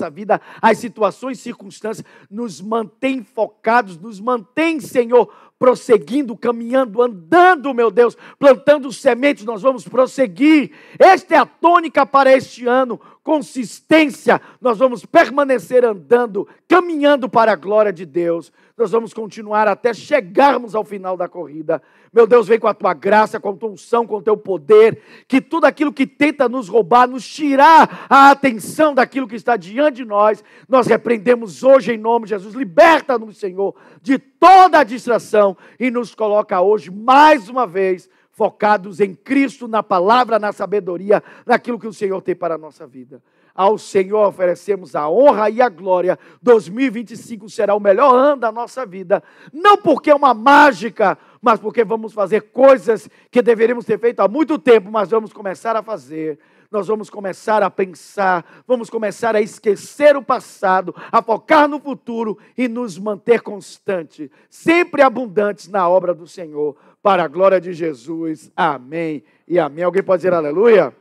vida, as situações, circunstâncias, nos mantém focados, nos mantém, Senhor, prosseguindo, caminhando, andando, meu Deus, plantando sementes, nós vamos prosseguir. Esta é a tônica para este ano, consistência, nós vamos permanecer andando, caminhando para a glória de Deus. Nós vamos continuar até chegarmos ao final da corrida. Meu Deus, vem com a tua graça, com a tua unção, com o teu poder, que tudo aquilo que tenta nos roubar, nos tirar a atenção daquilo que está diante de nós, nós repreendemos hoje em nome de Jesus. Liberta-nos, Senhor, de toda a distração e nos coloca hoje, mais uma vez, focados em Cristo, na palavra, na sabedoria, naquilo que o Senhor tem para a nossa vida. Ao Senhor oferecemos a honra e a glória. 2025 será o melhor ano da nossa vida. Não porque é uma mágica, mas porque vamos fazer coisas que deveríamos ter feito há muito tempo, mas vamos começar a fazer. Nós vamos começar a pensar, vamos começar a esquecer o passado, a focar no futuro e nos manter constantes, sempre abundantes na obra do Senhor, para a glória de Jesus. Amém e amém. Alguém pode dizer aleluia?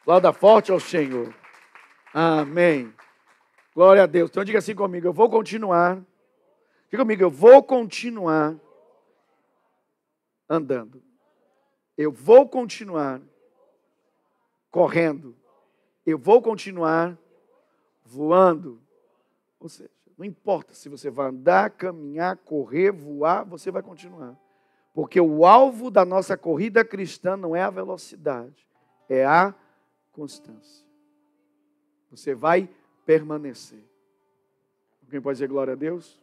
Lauda forte ao Senhor. Amém. Glória a Deus. Então diga assim comigo, eu vou continuar. Diga comigo, eu vou continuar andando. Eu vou continuar correndo. Eu vou continuar voando. Ou seja, não importa se você vai andar, caminhar, correr, voar, você vai continuar. Porque o alvo da nossa corrida cristã não é a velocidade, é a constância. Você vai permanecer. Alguém pode dizer glória a Deus?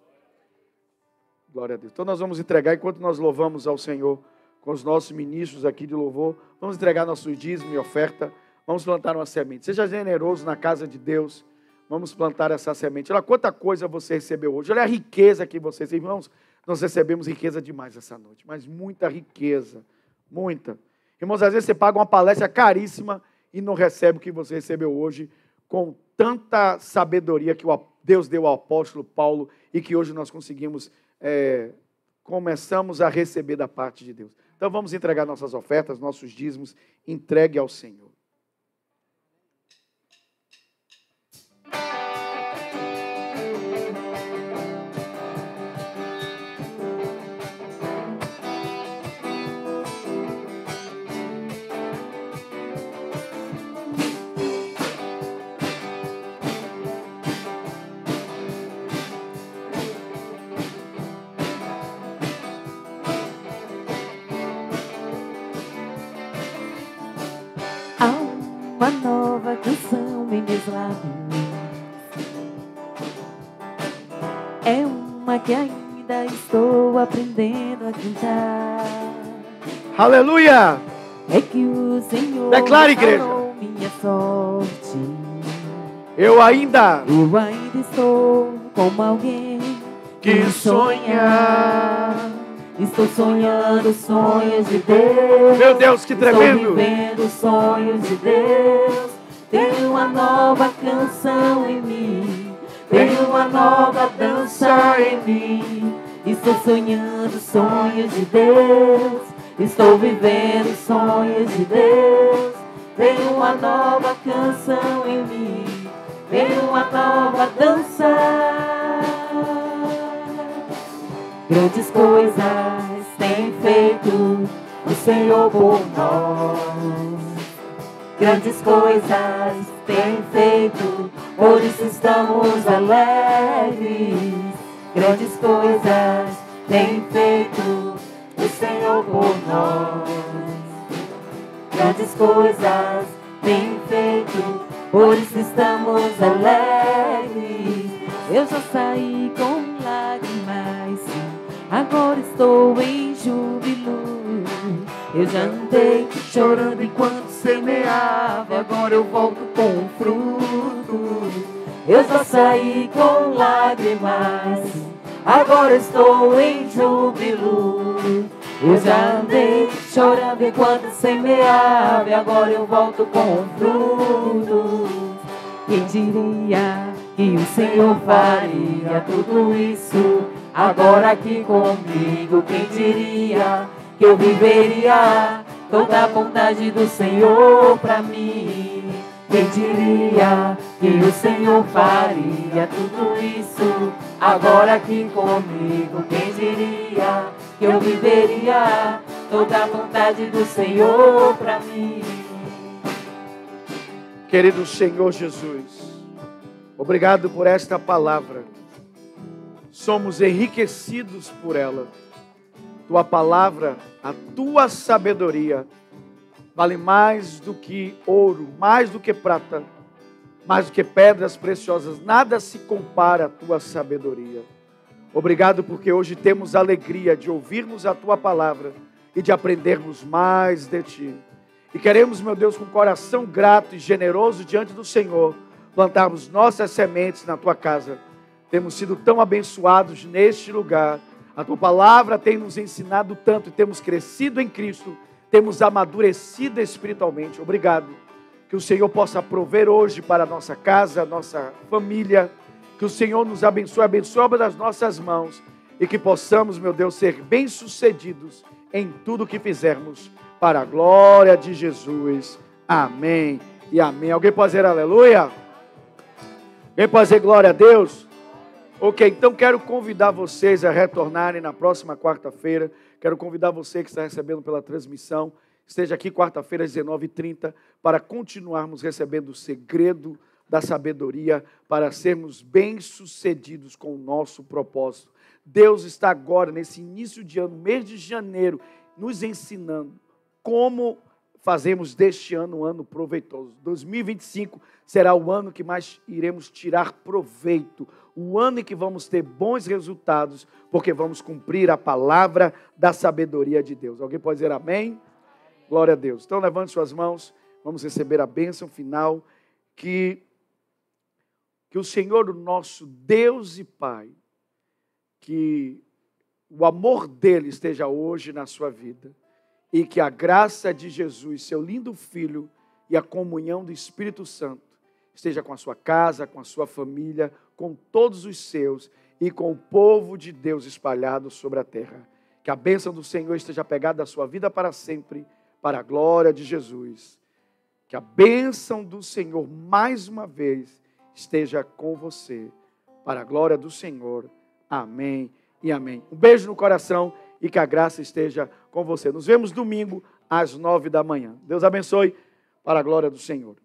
Glória a Deus. Então nós vamos entregar, enquanto nós louvamos ao Senhor com os nossos ministros aqui de louvor, vamos entregar nosso dízimo e oferta, vamos plantar uma semente. Seja generoso na casa de Deus, vamos plantar essa semente. Olha quanta coisa você recebeu hoje, olha a riqueza que vocês, irmãos, nós recebemos riqueza demais essa noite, mas muita riqueza, muita. Irmãos, às vezes você paga uma palestra caríssima e não recebe o que você recebeu hoje, com tanta sabedoria que Deus deu ao apóstolo Paulo e que hoje nós conseguimos, começamos a receber da parte de Deus. Então vamos entregar nossas ofertas, nossos dízimos, entregue ao Senhor. Uma nova canção em meus lábios, é uma que ainda estou aprendendo a cantar. Aleluia! É que o Senhor declara, igreja, minha sorte. Eu ainda estou como alguém que sonha. Estou sonhando sonhos de Deus. Meu Deus, que tremendo! Estou vivendo sonhos de Deus. Tenho uma nova canção em mim. Tenho uma nova dança em mim. Estou sonhando sonhos de Deus. Estou vivendo sonhos de Deus. Tenho uma nova canção em mim. Tenho uma nova dança. Grandes coisas tem feito o Senhor por nós. Grandes coisas tem feito, por isso estamos alegres. Grandes coisas tem feito o Senhor por nós. Grandes coisas tem feito, por isso estamos alegres. Eu já saí com lágrimas, agora estou em júbilo. Eu já andei chorando enquanto semeava, agora eu volto com fruto. Eu já saí com lágrimas, agora estou em júbilo. Eu já andei chorando enquanto semeava, e agora eu volto com fruto. Quem diria que o Senhor faria tudo isso agora aqui comigo? Quem diria que eu viveria toda a bondade do Senhor pra mim? Quem diria que o Senhor faria tudo isso agora aqui comigo? Quem diria que eu viveria toda a vontade do Senhor pra mim? Querido Senhor Jesus, obrigado por esta palavra. Somos enriquecidos por ela. Tua palavra, a tua sabedoria, vale mais do que ouro, mais do que prata, mais do que pedras preciosas. Nada se compara à tua sabedoria. Obrigado porque hoje temos a alegria de ouvirmos a tua palavra e de aprendermos mais de ti. E queremos, meu Deus, com coração grato e generoso diante do Senhor, plantarmos nossas sementes na tua casa. Temos sido tão abençoados neste lugar. A tua palavra tem nos ensinado tanto e temos crescido em Cristo, temos amadurecido espiritualmente. Obrigado. Que o Senhor possa prover hoje para a nossa casa, a nossa família. Que o Senhor nos abençoe, abençoe a obra das nossas mãos. E que possamos, meu Deus, ser bem-sucedidos em tudo que fizermos. Para a glória de Jesus. Amém e amém. Alguém pode dizer aleluia? Alguém pode dizer glória a Deus? Ok, então quero convidar vocês a retornarem na próxima quarta-feira. Quero convidar você que está recebendo pela transmissão, esteja aqui quarta-feira às 19h30, para continuarmos recebendo o segredo da sabedoria, para sermos bem-sucedidos com o nosso propósito. Deus está agora, nesse início de ano, mês de janeiro, nos ensinando como fazemos deste ano um ano proveitoso. 2025 será o ano que mais iremos tirar proveito, o ano em que vamos ter bons resultados, porque vamos cumprir a palavra da sabedoria de Deus. Alguém pode dizer amém? Glória a Deus. Então levante suas mãos, vamos receber a bênção final, que o Senhor, o nosso Deus e Pai, que o amor dele esteja hoje na sua vida, e que a graça de Jesus, seu lindo Filho, e a comunhão do Espírito Santo esteja com a sua casa, com a sua família, com todos os seus e com o povo de Deus espalhado sobre a terra. Que a bênção do Senhor esteja pegada à sua vida para sempre, para a glória de Jesus. Que a bênção do Senhor, mais uma vez, esteja com você, para a glória do Senhor. Amém e amém. Um beijo no coração e que a graça esteja com você. Nos vemos domingo às 9 da manhã. Deus abençoe, para a glória do Senhor.